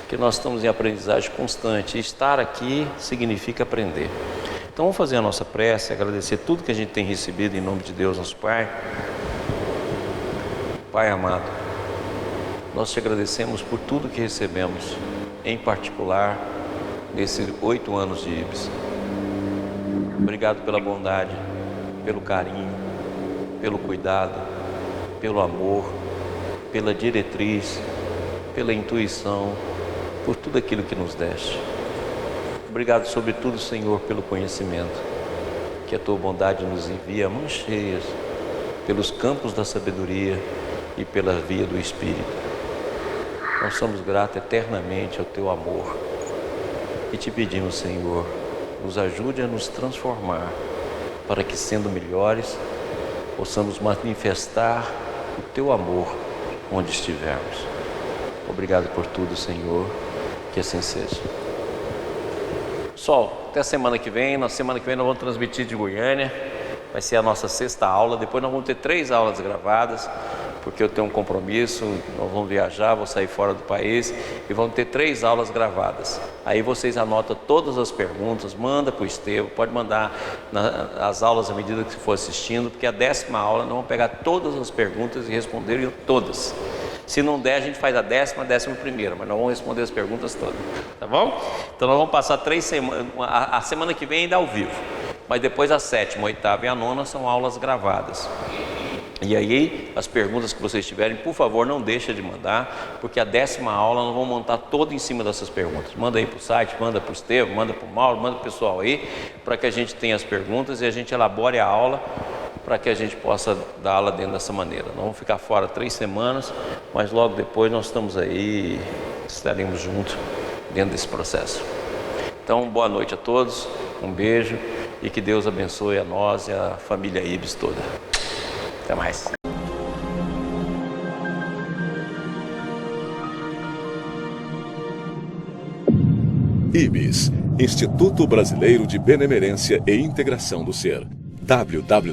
que nós estamos em aprendizagem constante. E estar aqui significa aprender. Então vamos fazer a nossa prece, agradecer tudo que a gente tem recebido em nome de Deus, nosso Pai. Pai amado, nós te agradecemos por tudo que recebemos, em particular nesses 8 anos de IBS. Obrigado pela bondade, pelo carinho, pelo cuidado, pelo amor, pela diretriz, pela intuição, por tudo aquilo que nos deste. Obrigado sobretudo, Senhor, pelo conhecimento, que a Tua bondade nos envia a mãos cheias, pelos campos da sabedoria e pela via do Espírito. Nós somos gratos eternamente ao Teu amor e te pedimos, Senhor, nos ajude a nos transformar para que, sendo melhores, possamos manifestar o Teu amor onde estivermos. Obrigado por tudo, Senhor, que assim seja. Pessoal, até semana que vem. Na semana que vem nós vamos transmitir de Goiânia. Vai ser a nossa 6ª aula. Depois nós vamos ter 3 aulas gravadas, porque eu tenho um compromisso, nós vamos viajar, vou sair fora do país e vamos ter 3 aulas gravadas. Aí vocês anotam todas as perguntas, manda para o Estevão, pode mandar as aulas à medida que você for assistindo, porque a 10ª aula nós vamos pegar todas as perguntas e responder todas. Se não der, a gente faz a 10ª, a 11ª, mas nós vamos responder as perguntas todas, tá bom? Então nós vamos passar 3 semanas, a semana que vem ainda ao vivo. mas depois a 7ª, 8ª e a 9ª são aulas gravadas. E aí, as perguntas que vocês tiverem, por favor, não deixem de mandar, porque a 10ª aula nós vamos montar toda em cima dessas perguntas. Manda aí para o site, manda para o Estevão, manda para o Mauro, manda para o pessoal aí, para que a gente tenha as perguntas e a gente elabore a aula para que a gente possa dar aula dentro dessa maneira. Nós vamos ficar fora 3 semanas, mas logo depois nós estamos aí, estaremos juntos dentro desse processo. Então, boa noite a todos, um beijo e que Deus abençoe a nós e a família IBS toda. Até mais. IBS, Instituto Brasileiro de Benemerência e Integração do Ser. www.ibis.org